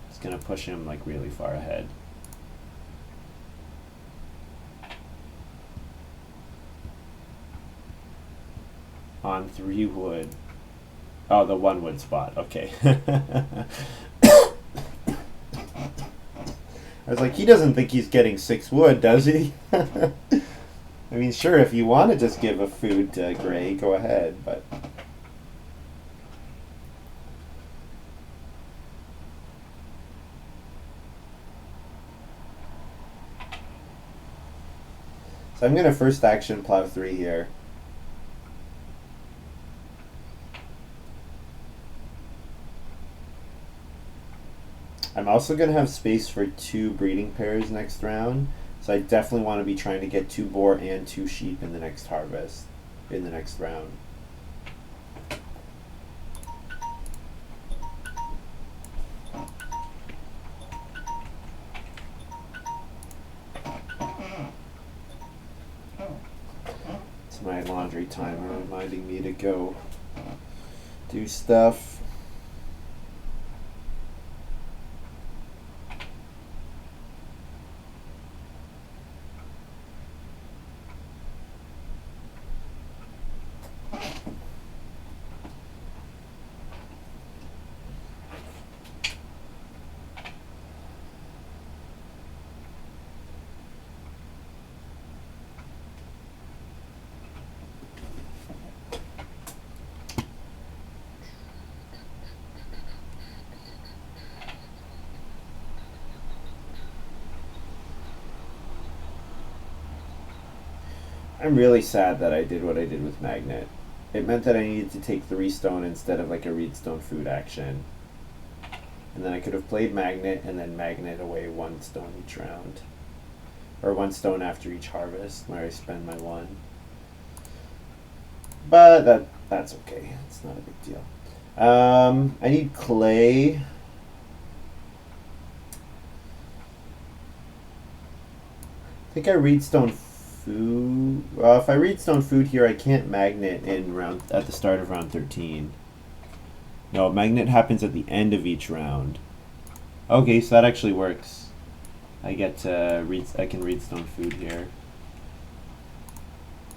It's gonna push him like really far ahead. On 3 wood. Oh, the 1 wood spot. Okay. I was like, he doesn't think he's getting 6 wood, does he? I mean, sure, if you want to just give a food to Graey, go ahead, but... So I'm going to first action plow 3 here. I'm also going to have space for 2 breeding pairs next round, so I definitely want to be trying to get 2 boar and 2 sheep in the next harvest, in the next round. It's my laundry timer reminding me to go do stuff. I'm really sad that I did what I did with Magnet. It meant that I needed to take 3 stone instead of like a Reedstone food action. And then I could have played Magnet and then Magnet away 1 stone each round. Or 1 stone after each harvest where I spend my 1. But that's okay. It's not a big deal. I need clay. I think I Reedstone food. Well, if I Reedstone food here, I can't Magnet in round at the start of round 13. No, Magnet happens at the end of each round. Okay, so that actually works. I get to I can Reedstone food here.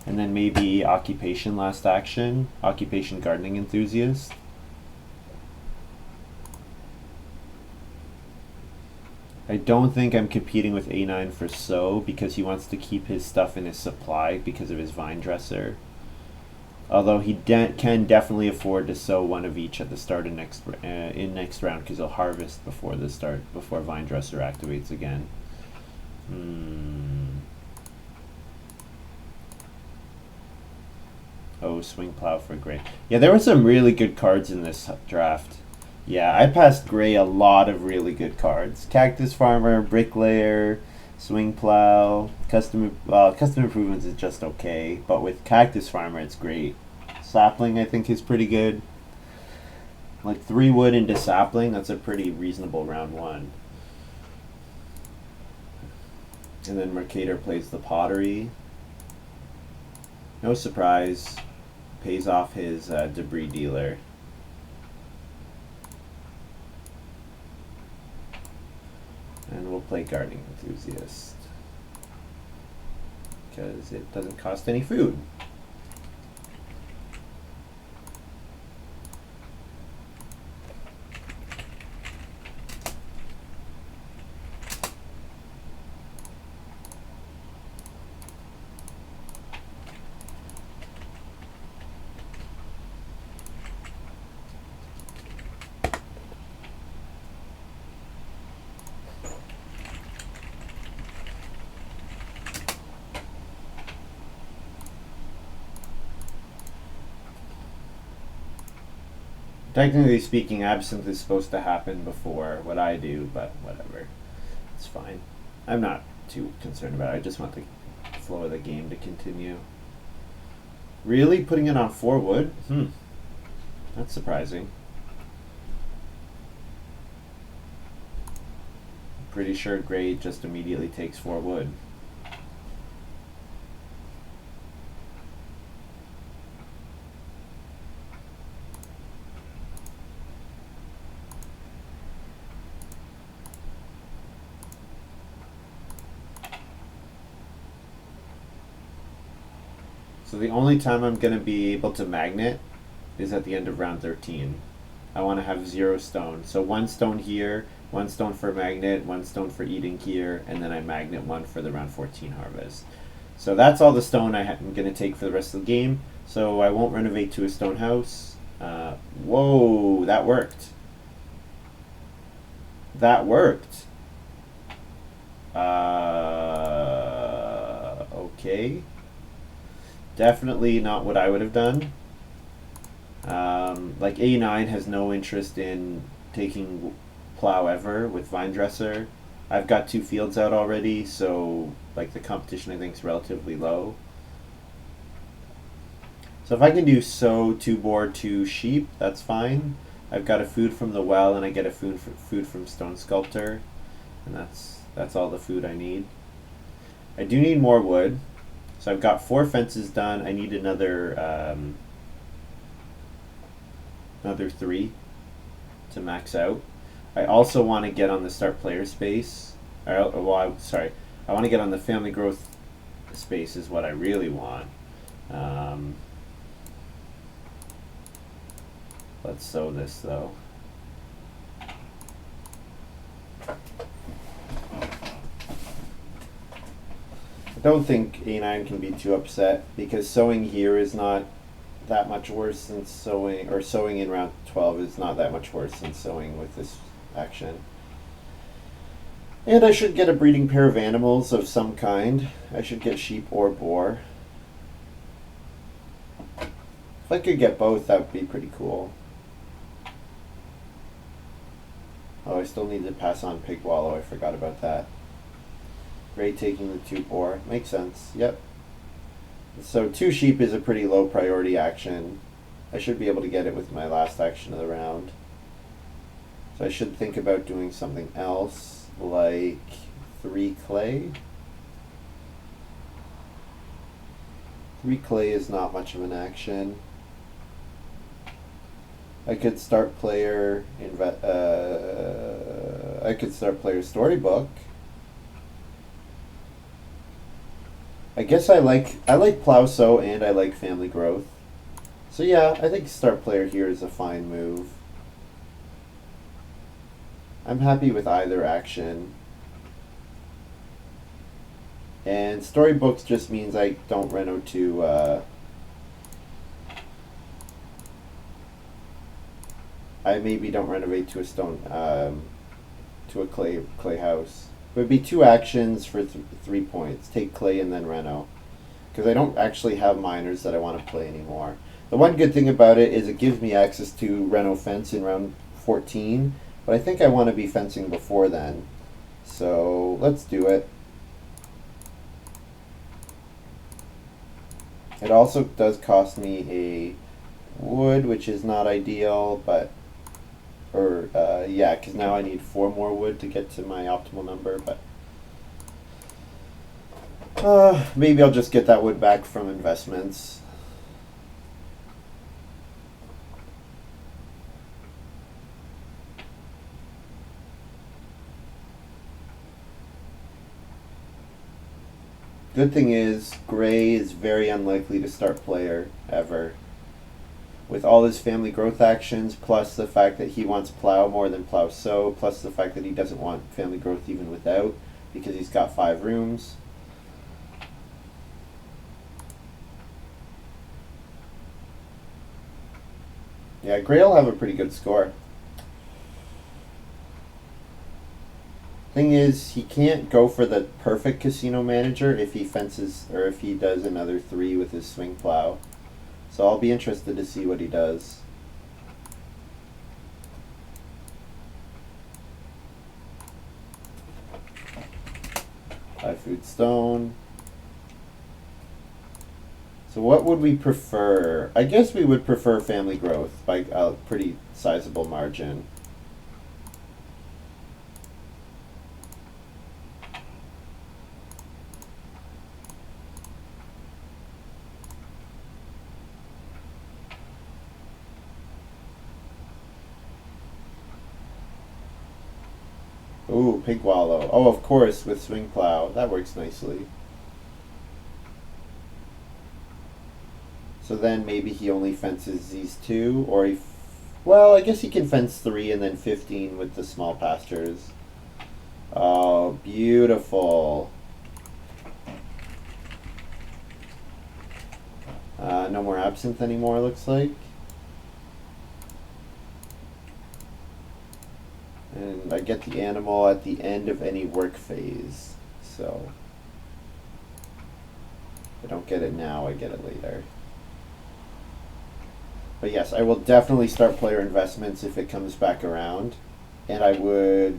And then maybe occupation last action. Occupation gardening enthusiast. I don't think I'm competing with A9 for sow because he wants to keep his stuff in his supply because of his vine dresser. Although he can definitely afford to sow 1 of each at the start of next round because he'll harvest before vine dresser activates again. Oh, swing plow for Graey. Yeah, there were some really good cards in this draft. Yeah, I passed Graey a lot of really good cards. Cactus Farmer, Bricklayer, Swing Plow, Custom Improvements is just okay, but with Cactus Farmer it's great. Sapling I think is pretty good. Like 3 wood into Sapling, that's a pretty reasonable round 1. And then Mercator plays the Pottery. No surprise, pays off his debris dealer. And we'll play Gardening Enthusiast because it doesn't cost any food. Technically speaking, absinthe is supposed to happen before what I do, but whatever. It's fine. I'm not too concerned about it. I just want the flow of the game to continue. Really? Putting it on 4 wood? That's surprising. Pretty sure Graey just immediately takes 4 wood. So the only time I'm going to be able to magnet is at the end of round 13. I want to have 0 stone. So 1 stone here, 1 stone for magnet, 1 stone for eating here, and then I magnet 1 for the round 14 harvest. So that's all the stone I'm going to take for the rest of the game. So I won't renovate to a stone house. Whoa, that worked. That worked. Okay. Definitely not what I would have done. Like A9 has no interest in taking plow ever with vine dresser. I've got 2 fields out already, so like the competition I think is relatively low. So if I can do sow 2 boar 2 sheep, that's fine. I've got a food from the well and I get a food from stone sculptor, and that's all the food I need. I do need more wood. So I've got 4 fences done. I need another 3 to max out. I also want to get on the start player space. I want to get on the family growth space is what I really want. Let's sow this though. I don't think A9 can be too upset because sowing here is not that much worse than sowing, or sowing in round 12 is not that much worse than sowing with this action. And I should get a breeding pair of animals of some kind. I should get sheep or boar. If I could get both, that would be pretty cool. Oh, I still need to pass on pig wallow. I forgot about that. Graey taking the 2 boar. Makes sense. Yep. So 2 sheep is a pretty low priority action. I should be able to get it with my last action of the round. So I should think about doing something else, like 3 clay. 3 clay is not much of an action. I could start player storybook. I guess I like plow sow and I like family growth. So yeah, I think start player here is a fine move. I'm happy with either action. And storybooks just means I don't reno to I maybe don't renovate to a stone to a clay house. It would be 2 actions for 3 points. Take clay and then reno. Because I don't actually have miners that I want to play anymore. The one good thing about it is it gives me access to reno fence in round 14. But I think I want to be fencing before then. So let's do it. It also does cost me a wood, which is not ideal, but yeah, because now I need 4 more wood to get to my optimal number, but maybe I'll just get that wood back from investments. Good thing is, Graey is very unlikely to start player, ever. With all his family growth actions, plus the fact that he wants plow more than plow sow, plus the fact that he doesn't want family growth even without, because he's got 5 rooms. Yeah, Graey will have a pretty good score. Thing is, he can't go for the perfect casino manager if he fences, or if he does another 3 with his swing plow. So I'll be interested to see what he does. High food stone. So what would we prefer? I guess we would prefer family growth by a pretty sizable margin. pig wallow. Oh, of course, with swing plow. That works nicely. So then maybe he only fences these two, or he... Well, I guess he can fence 3 and then 15 with the small pastures. Oh, beautiful. No more absinthe anymore, looks like. And I get the animal at the end of any work phase. So I don't get it now, I get it later. But yes, I will definitely start player investments if it comes back around. And I would...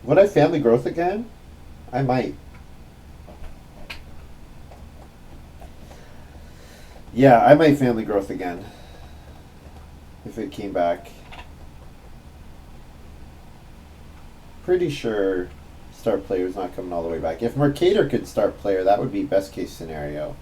Would I family growth again? I might. Yeah, I might family growth again. If it came back. Pretty sure start player is not coming all the way back. If Mercator could start player, that would be best case scenario.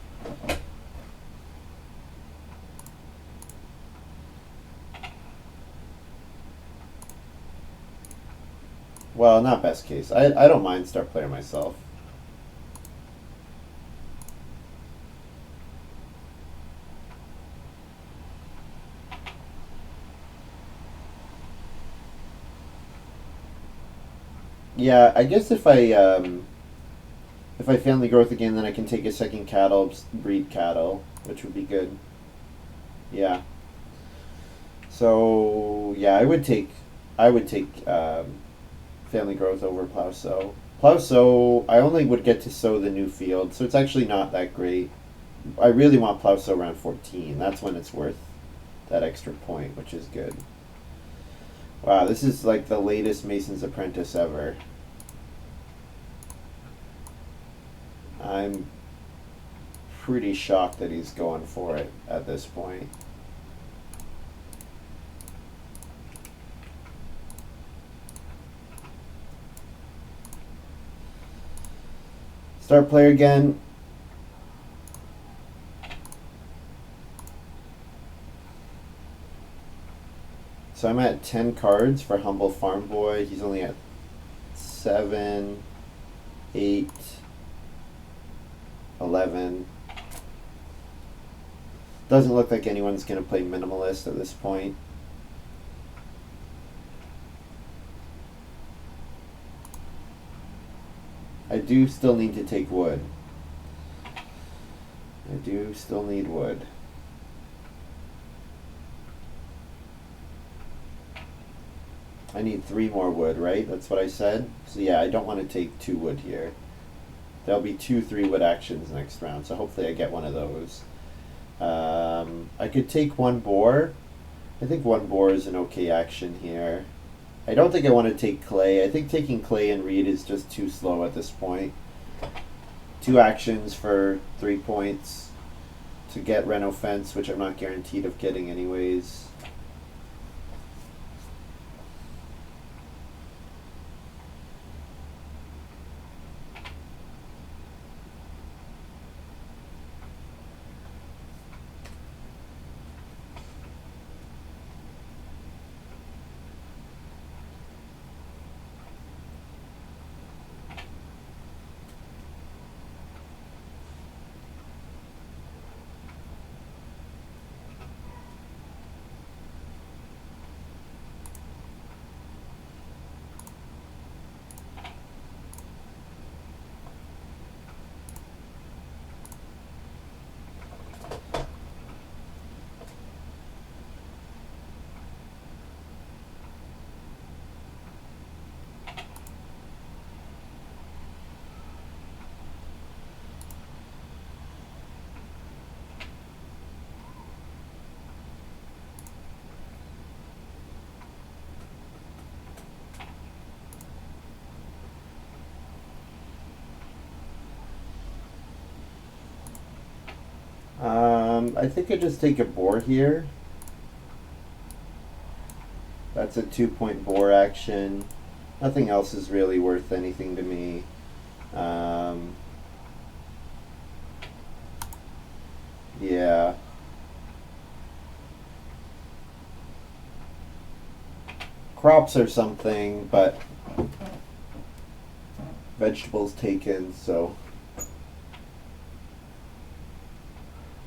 Well, not best case. I don't mind start player myself. Yeah, I guess if I family growth again, then I can take a second cattle, breed cattle, which would be good. Yeah. So yeah, I would take family growth over plow sow. Plow sow, I only would get to sow the new field, so it's actually not that great. I really want plow sow around 14. That's when it's worth that extra point, which is good. Wow, this is like the latest Mason's Apprentice ever. I'm pretty shocked that he's going for it at this point. Start player again. So I'm at 10 cards for Humble Farm Boy. He's only at 7, 8, 11. Doesn't look like anyone's going to play minimalist at this point. I do still need to take wood. I do still need wood. I need 3 more wood, right? That's what I said. So yeah, I don't want to take 2 wood here. There'll be 2 3-wood actions next round, so hopefully I get one of those. I could take 1 boar. I think 1 boar is an okay action here. I don't think I want to take clay. I think taking clay and reed is just too slow at this point. 2 actions for 3 points to get Reno Fence, which I'm not guaranteed of getting anyways. I think I just take a boar here. That's a 2-point boar action. Nothing else is really worth anything to me. Yeah. crops or something, but vegetables taken, so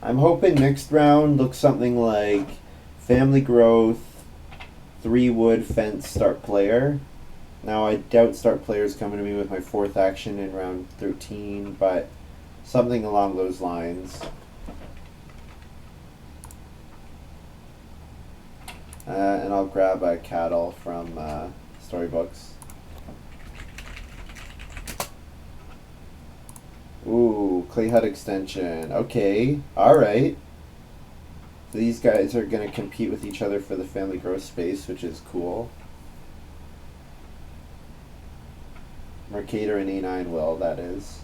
I'm hoping next round looks something like family growth, 3 wood, fence, start player. Now I doubt start player is coming to me with my 4th action in round 13, but something along those lines. And I'll grab a cattle from storybooks. Ooh, clay hut extension. Okay, alright. So these guys are going to compete with each other for the family growth space, which is cool. Mercator and A9 will, that is.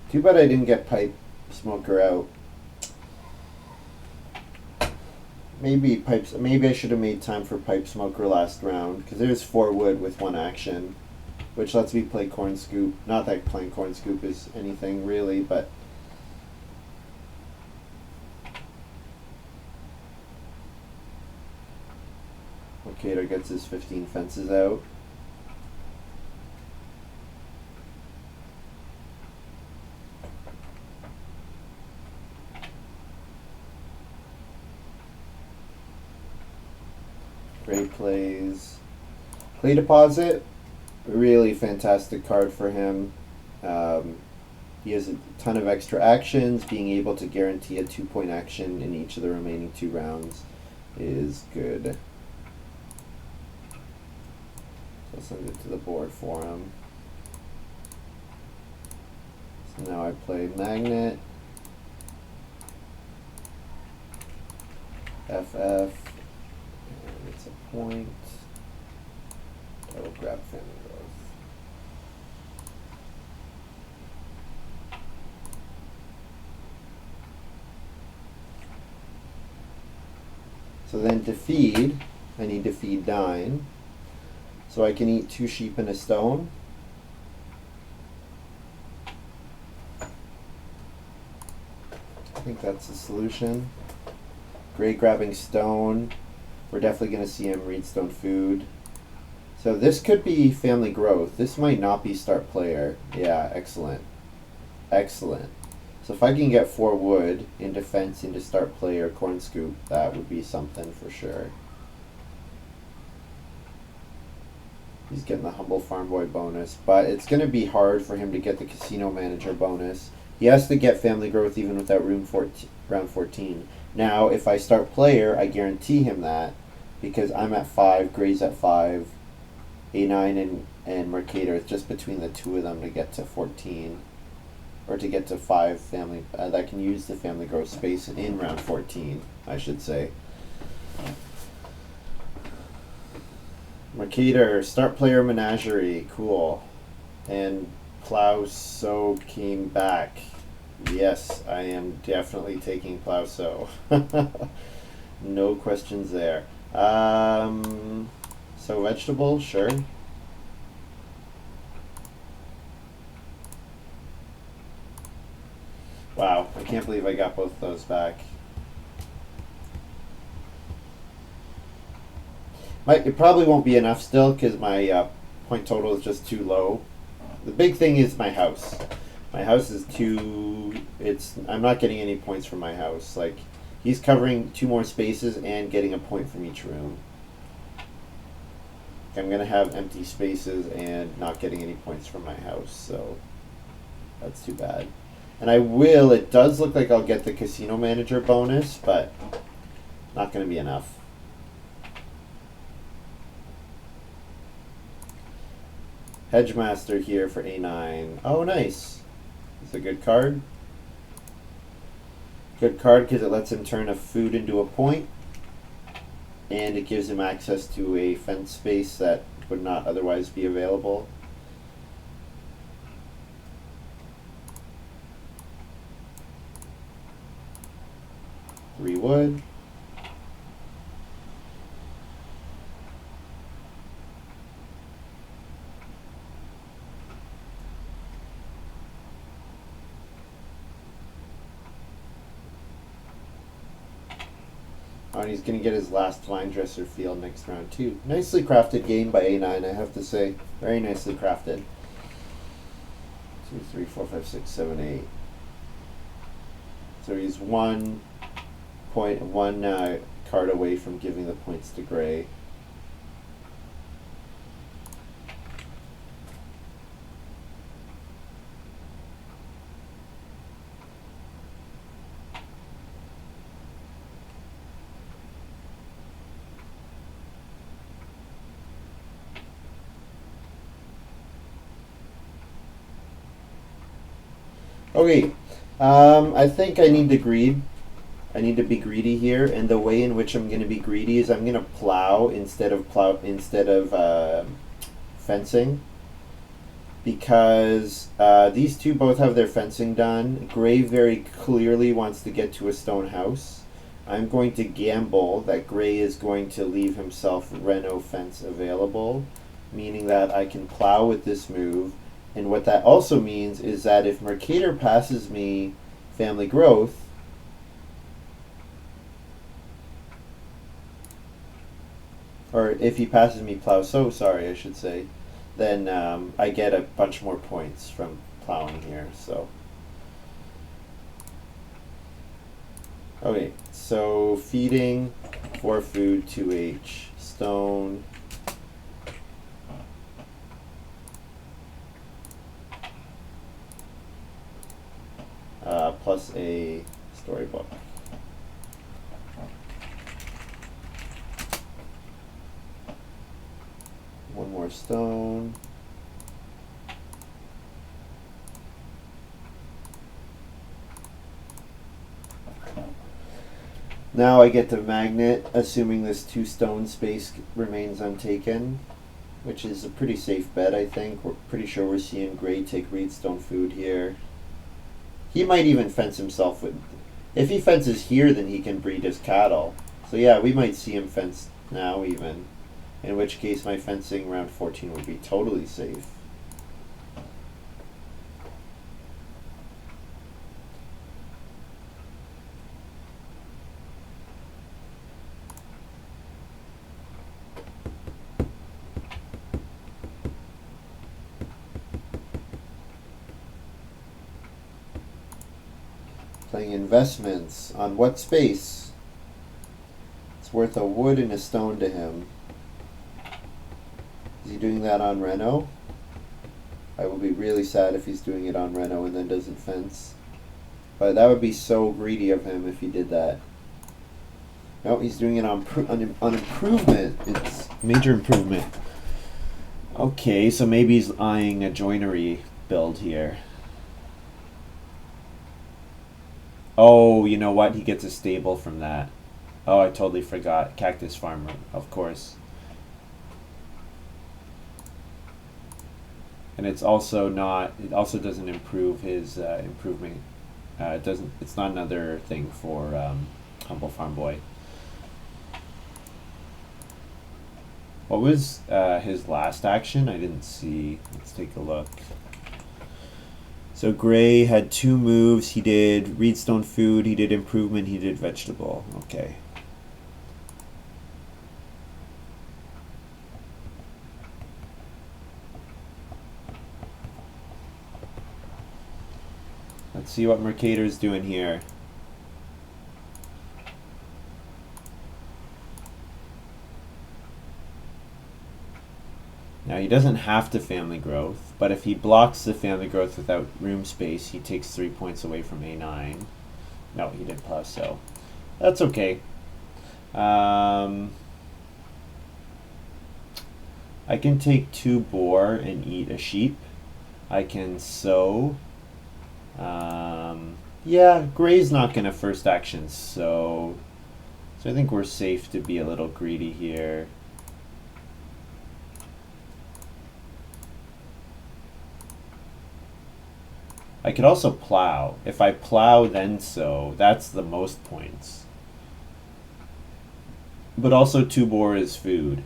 Too bad I didn't get pipe smoker out. Maybe I should have made time for pipe smoker last round, because there's 4 wood with 1 action, which lets me play corn scoop. Not that playing corn scoop is anything really, but Mercator gets his 15 fences out. Graey plays clay deposit. Really fantastic card for him. He has a ton of extra actions. Being able to guarantee a 2-point action in each of the remaining 2 rounds is good. So I'll send it to the board for him. So now I play magnet, FF, and it's a point. I will grab family growth. So then to feed, I need to feed 9. So I can eat 2 sheep and a stone. I think that's the solution. Graey grabbing stone. We're definitely going to see him read stone food. So this could be family growth. This might not be start player. Yeah, excellent. Excellent. So if I can get 4 wood into fence, into start player, corn scoop, that would be something for sure. He's getting the humble farm boy bonus, but it's going to be hard for him to get the casino manager bonus. He has to get family growth even without round 14. Now, if I start player, I guarantee him that, because I'm at 5, Gray's at 5, A9 and Mercator. It's just between the 2 of them to get to 14, or to get to 5 family. That can use the family growth space in round 14, I should say. Mercator, start player menagerie, cool. And Plowso came back. Yes, I am definitely taking Plowso. No questions there. So vegetable, sure. Wow, I can't believe I got both of those back. It probably won't be enough still, because my point total is just too low. The big thing is my house. My house is I'm not getting any points from my house. Like, he's covering 2 more spaces and getting a point from each room. I'm going to have empty spaces and not getting any points from my house, so that's too bad. And it does look like I'll get the casino manager bonus, but not going to be enough. Hedgemaster here for A9. Oh, nice. It's a good card. Good card because it lets him turn a food into a point. and it gives him access to a fence space that would not otherwise be available. Three wood. Oh, and he's going to get his last vine dresser field next round too. Nicely crafted game by A9, I have to say. Very nicely crafted. 2, 3, 4, 5, 6, 7, 8. So he's 1 point, one card away from giving the points to Graey. Okay, I think I need to greed. I need to be greedy here, and the way in which I'm going to be greedy is I'm going to plow instead of fencing, because these two both have their fencing done. Graey very clearly wants to get to a stone house. I'm going to gamble that Graey is going to leave himself Reno fence available, meaning that I can plow with this move. And what that also means is that if Mercator passes me family growth, or if he passes me plow, so sorry, I should say, then I get a bunch more points from plowing here. So, okay, so feeding for food 2H, stone. Plus a storybook. One more stone. Now I get the magnet, assuming this 2 stone space remains untaken, which is a pretty safe bet, I think. We're pretty sure we're seeing Graey take reedstone food here. He might even fence himself with... If he fences here, then he can breed his cattle. So yeah, we might see him fence now even. In which case my fencing round 14 would be totally safe. Playing investments. On what space? It's worth a wood and a stone to him. Is he doing that on Reno? I will be really sad if he's doing it on Reno and then doesn't fence. But that would be so greedy of him if he did that. No, he's doing it on improvement. It's major improvement. Okay, so maybe he's eyeing a joinery build here. Oh, you know what? He gets a stable from that. Oh, I totally forgot. Cactus farmer, of course. And it's also not. It also doesn't improve his improvement. It doesn't. It's not another thing for humble farm boy. What was his last action? I didn't see. Let's take a look. So Graey had 2 moves. He did reedstone food, he did improvement, he did vegetable. Okay. Let's see what Mercator's doing here. Now he doesn't have to family growth, but if he blocks the family growth without room space, he takes 3 points away from A9. No, he did plus, so that's okay. I can take 2 boar and eat a sheep. I can sow. Yeah, Gray's not gonna first action sow. So So I think we're safe to be a little greedy here. I could also plow. If I plow, then sow, that's the most points. But also 2 boar is food.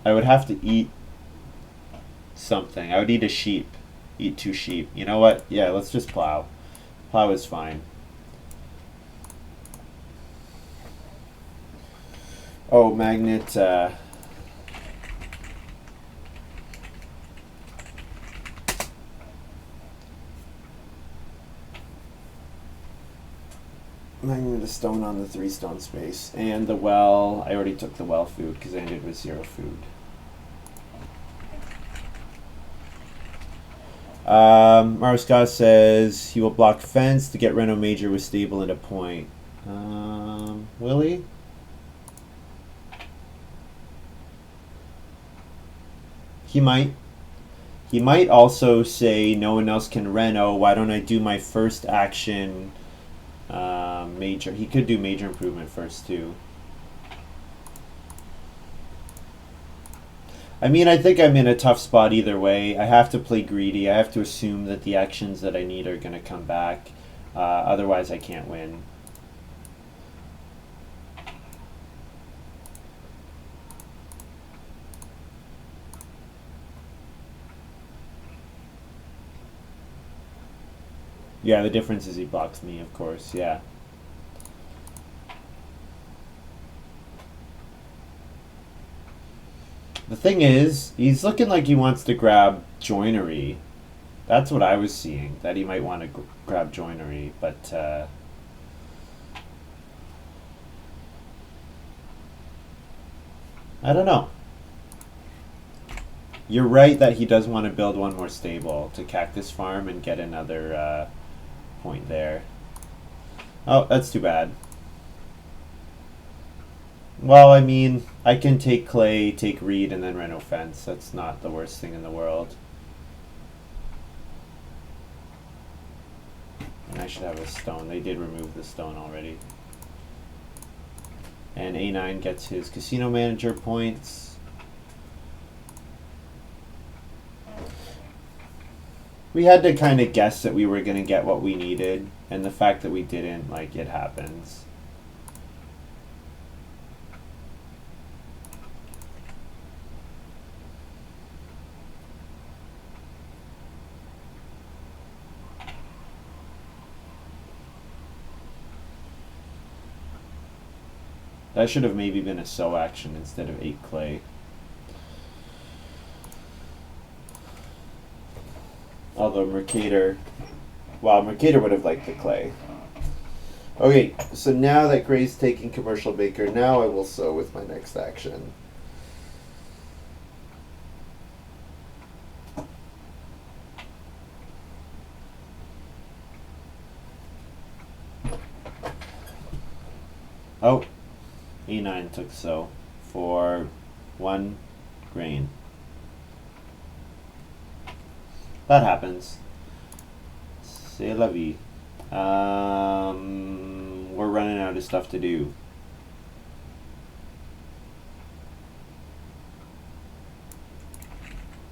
I would have to eat something. I would eat a sheep. Eat 2 sheep. You know what? Yeah, let's just plow. Plow is fine. Oh, magnet. Magnet a stone on the 3 stone space. And the well. I already took the well food because I ended with 0 food. Maruska says he will block fence to get Reno Major with stable and a point. Will he? He might. He might also say no one else can Reno. Why don't I do my first action major? He could do major improvement first too. I mean, I think I'm in a tough spot either way. I have to play greedy. I have to assume that the actions that I need are going to come back. Otherwise, I can't win. Yeah, the difference is he blocks me, of course. Yeah. The thing is, he's looking like he wants to grab joinery. That's what I was seeing, that he might want to grab joinery, but I don't know. You're right that he does want to build one more stable to Cactus Farm and get another point there. Oh, that's too bad. Well, I mean, I can take clay, take reed, and then Reno fence. That's not the worst thing in the world. And I should have a stone. They did remove the stone already. And A9 gets his casino manager points. We had to kind of guess that we were going to get what we needed, and the fact that we didn't, like, it happens. That should have maybe been a sow action instead of 8 clay. Although Mercator, well, Mercator would have liked the clay. Okay, so now that Gray's taking Commercial Baker, now I will sow with my next action. Oh, E9 took sow for 1 grain. That happens. C'est la vie. We're running out of stuff to do.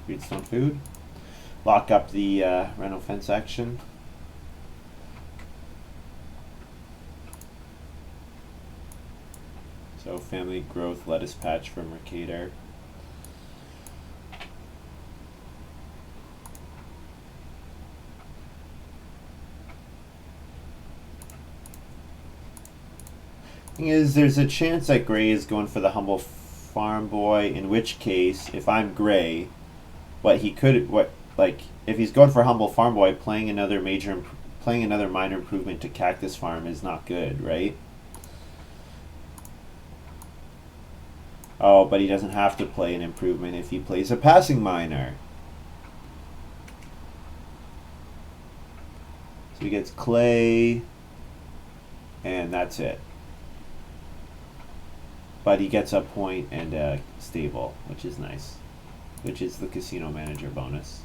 Reedstone food. Lock up the Reno fence action. So family growth lettuce patch for Mercator. Thing is, there's a chance that Gray is going for the humble farm boy. In which case, if I'm Gray, if he's going for humble farm boy, playing another minor improvement to Cactus Farm is not good, right? Oh, but he doesn't have to play an improvement if he plays a passing minor. So he gets clay, and that's it. But he gets a point and a stable, which is nice. Which is the casino manager bonus.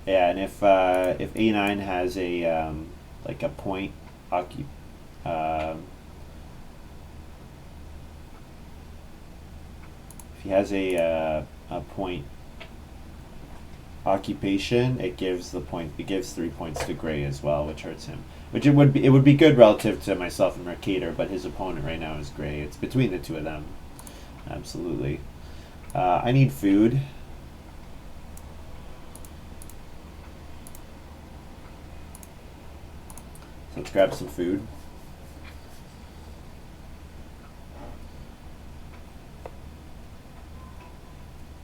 Yeah, and if A9 has a like a point occup if he has a point occupation, it gives 3 points to Graey as well, which hurts him. Which it would be good relative to myself and Mercator, but his opponent right now is Graey. It's between the two of them. Absolutely. I need food. So let's grab some food.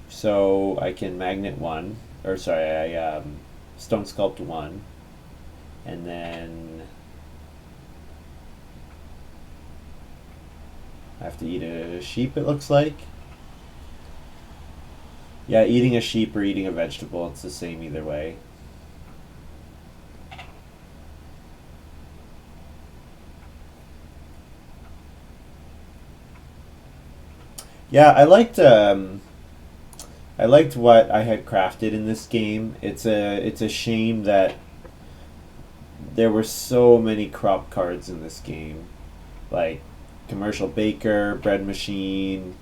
So I can magnet one, or sorry, I stone sculpt one, and then I have to eat a sheep, it looks like. Yeah, eating a sheep or eating a vegetable, it's the same either way. Yeah, I liked what I had crafted in this game. It's a shame that there were so many crop cards in this game, like commercial baker, bread machine,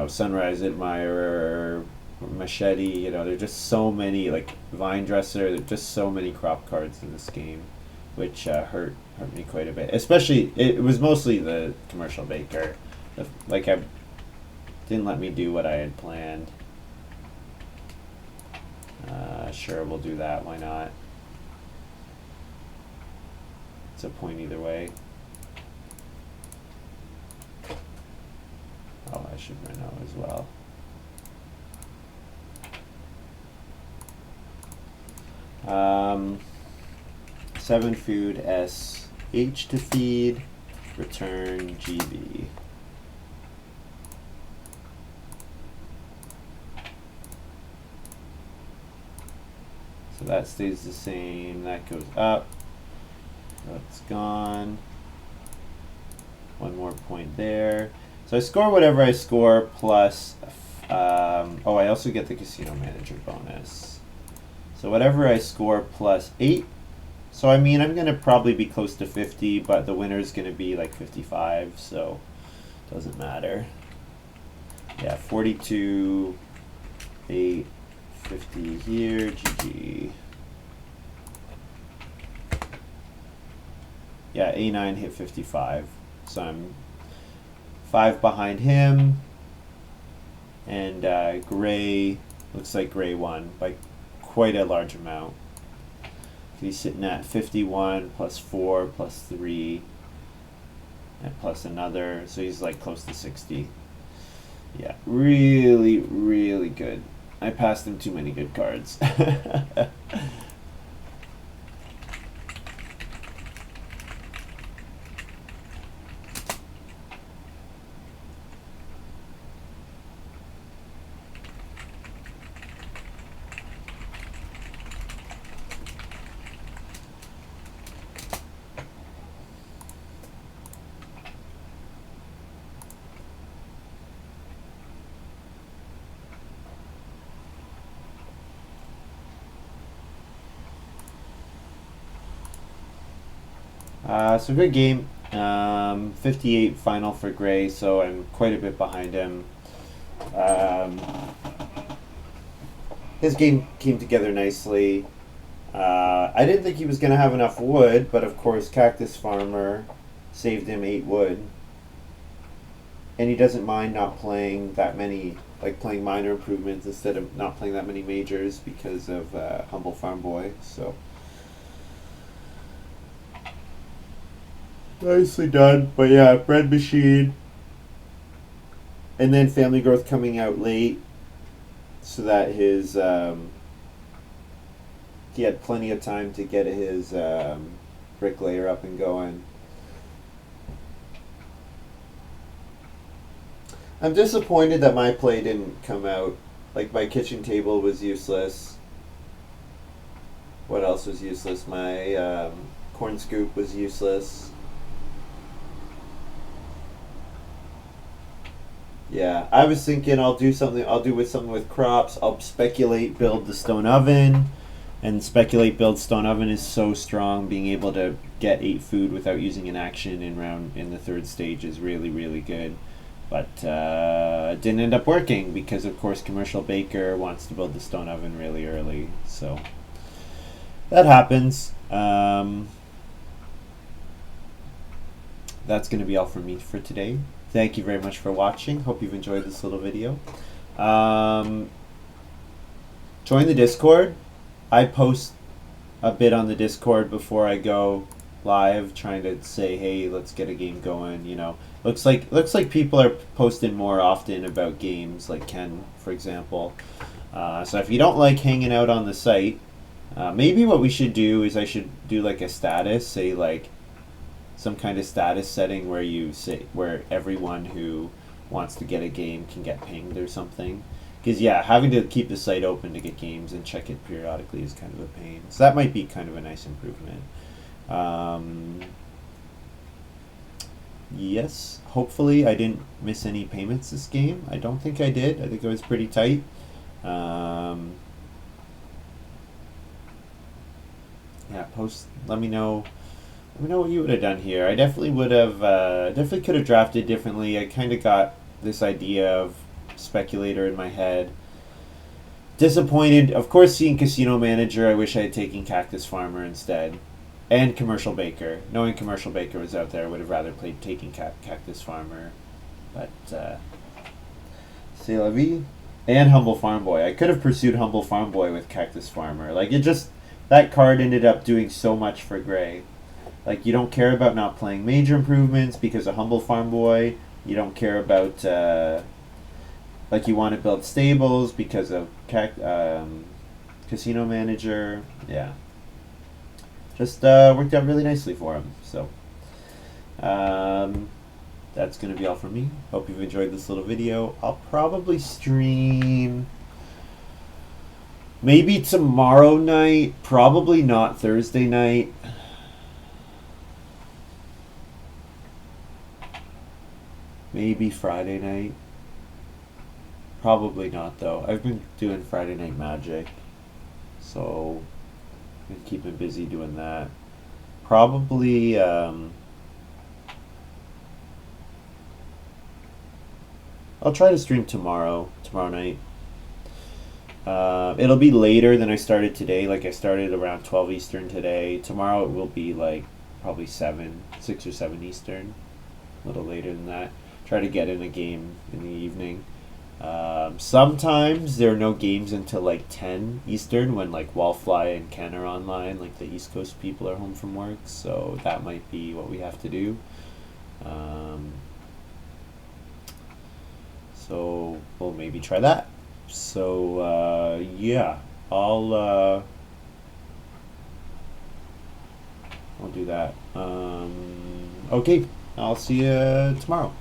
sunrise admirer, machete. There's just so many, like vine dresser. There's just so many crop cards in this game, which hurt me quite a bit. Especially, it was mostly the commercial baker. Like I didn't let me do what I had planned. Sure, we'll do that. Why not? It's a point either way. Oh, I should run out as well. Um, 7 food, S, H to feed, return GB. So that stays the same. That goes up. That's gone. 1 more point there. So I score whatever I score plus. Oh, I also get the casino manager bonus. So whatever I score plus 8. So I mean, I'm gonna probably be close to 50, but the winner's gonna be like 55. So doesn't matter. Yeah, 42, 8. 50 here, GG. Yeah, A9 hit 55. So I'm 5 behind him. And Graey, looks like Graey won by quite a large amount. He's sitting at 51 plus 4 plus 3 and plus another. So he's like close to 60. Yeah, really, really good. I passed him too many good cards. So good game. 58 final for Graey, so I'm quite a bit behind him. His game came together nicely. I didn't think he was going to have enough wood, but of course Cactus Farmer saved him 8 wood. And he doesn't mind not playing that many, like playing minor improvements instead of not playing that many majors because of Humble Farm Boy. So nicely done. But yeah, bread machine. And then family growth coming out late so that his he had plenty of time to get his bricklayer up and going. I'm disappointed that my play didn't come out. Like my kitchen table was useless. What else was useless? My corn scoop was useless. Yeah, I was thinking I'll do something. I'll do with something with crops. I'll speculate, build the stone oven, and speculate, build stone oven is so strong. Being able to get 8 food without using an action in the third stage is really really good. But it didn't end up working because of course commercial baker wants to build the stone oven really early. So that happens. That's going to be all from me for today. Thank you very much for watching. Hope you've enjoyed this little video. Join the Discord. I post a bit on the Discord before I go live, trying to say, hey, let's get a game going. You know, looks like people are posting more often about games, like Ken, for example. So if you don't like hanging out on the site, maybe what we should do is I should do like a status, say like some kind of status setting where you say where everyone who wants to get a game can get pinged or something. Because yeah, having to keep the site open to get games and check it periodically is kind of a pain. So that might be kind of a nice improvement. Yes, hopefully I didn't miss any payments this game. I don't think I did. I think it was pretty tight. Yeah, post. Let me know. Let me know what you would have done here. I definitely would have. Definitely could have drafted differently. I kind of got this idea of speculator in my head. Disappointed, of course, seeing casino manager. I wish I had taken cactus farmer instead, and commercial baker. Knowing commercial baker was out there, I would have rather played taking cactus farmer. But c'est la vie. And humble farm boy. I could have pursued humble farm boy with cactus farmer. Like it just that card ended up doing so much for Graey. Like you don't care about not playing major improvements because of humble farm boy. You don't care about like you want to build stables because of casino manager. Yeah, just worked out really nicely for him. So that's gonna be all from me. Hope you've enjoyed this little video. I'll probably stream maybe tomorrow night. Probably not Thursday night. Maybe Friday night. Probably not though. I've been doing Friday Night Magic, so I'm keeping busy doing that. Probably I'll try to stream tomorrow night. It'll be later than I started today. Like I started around 12 Eastern today. Tomorrow it will be like probably 6 or 7 Eastern. A little later than that. Try to get in a game in the evening. Sometimes there are no games until like 10 Eastern when like Wallfly and Ken are online, like the East Coast people are home from work, so that might be what we have to do. So we'll maybe try that. So yeah, I'll do that. Okay, I'll see you tomorrow.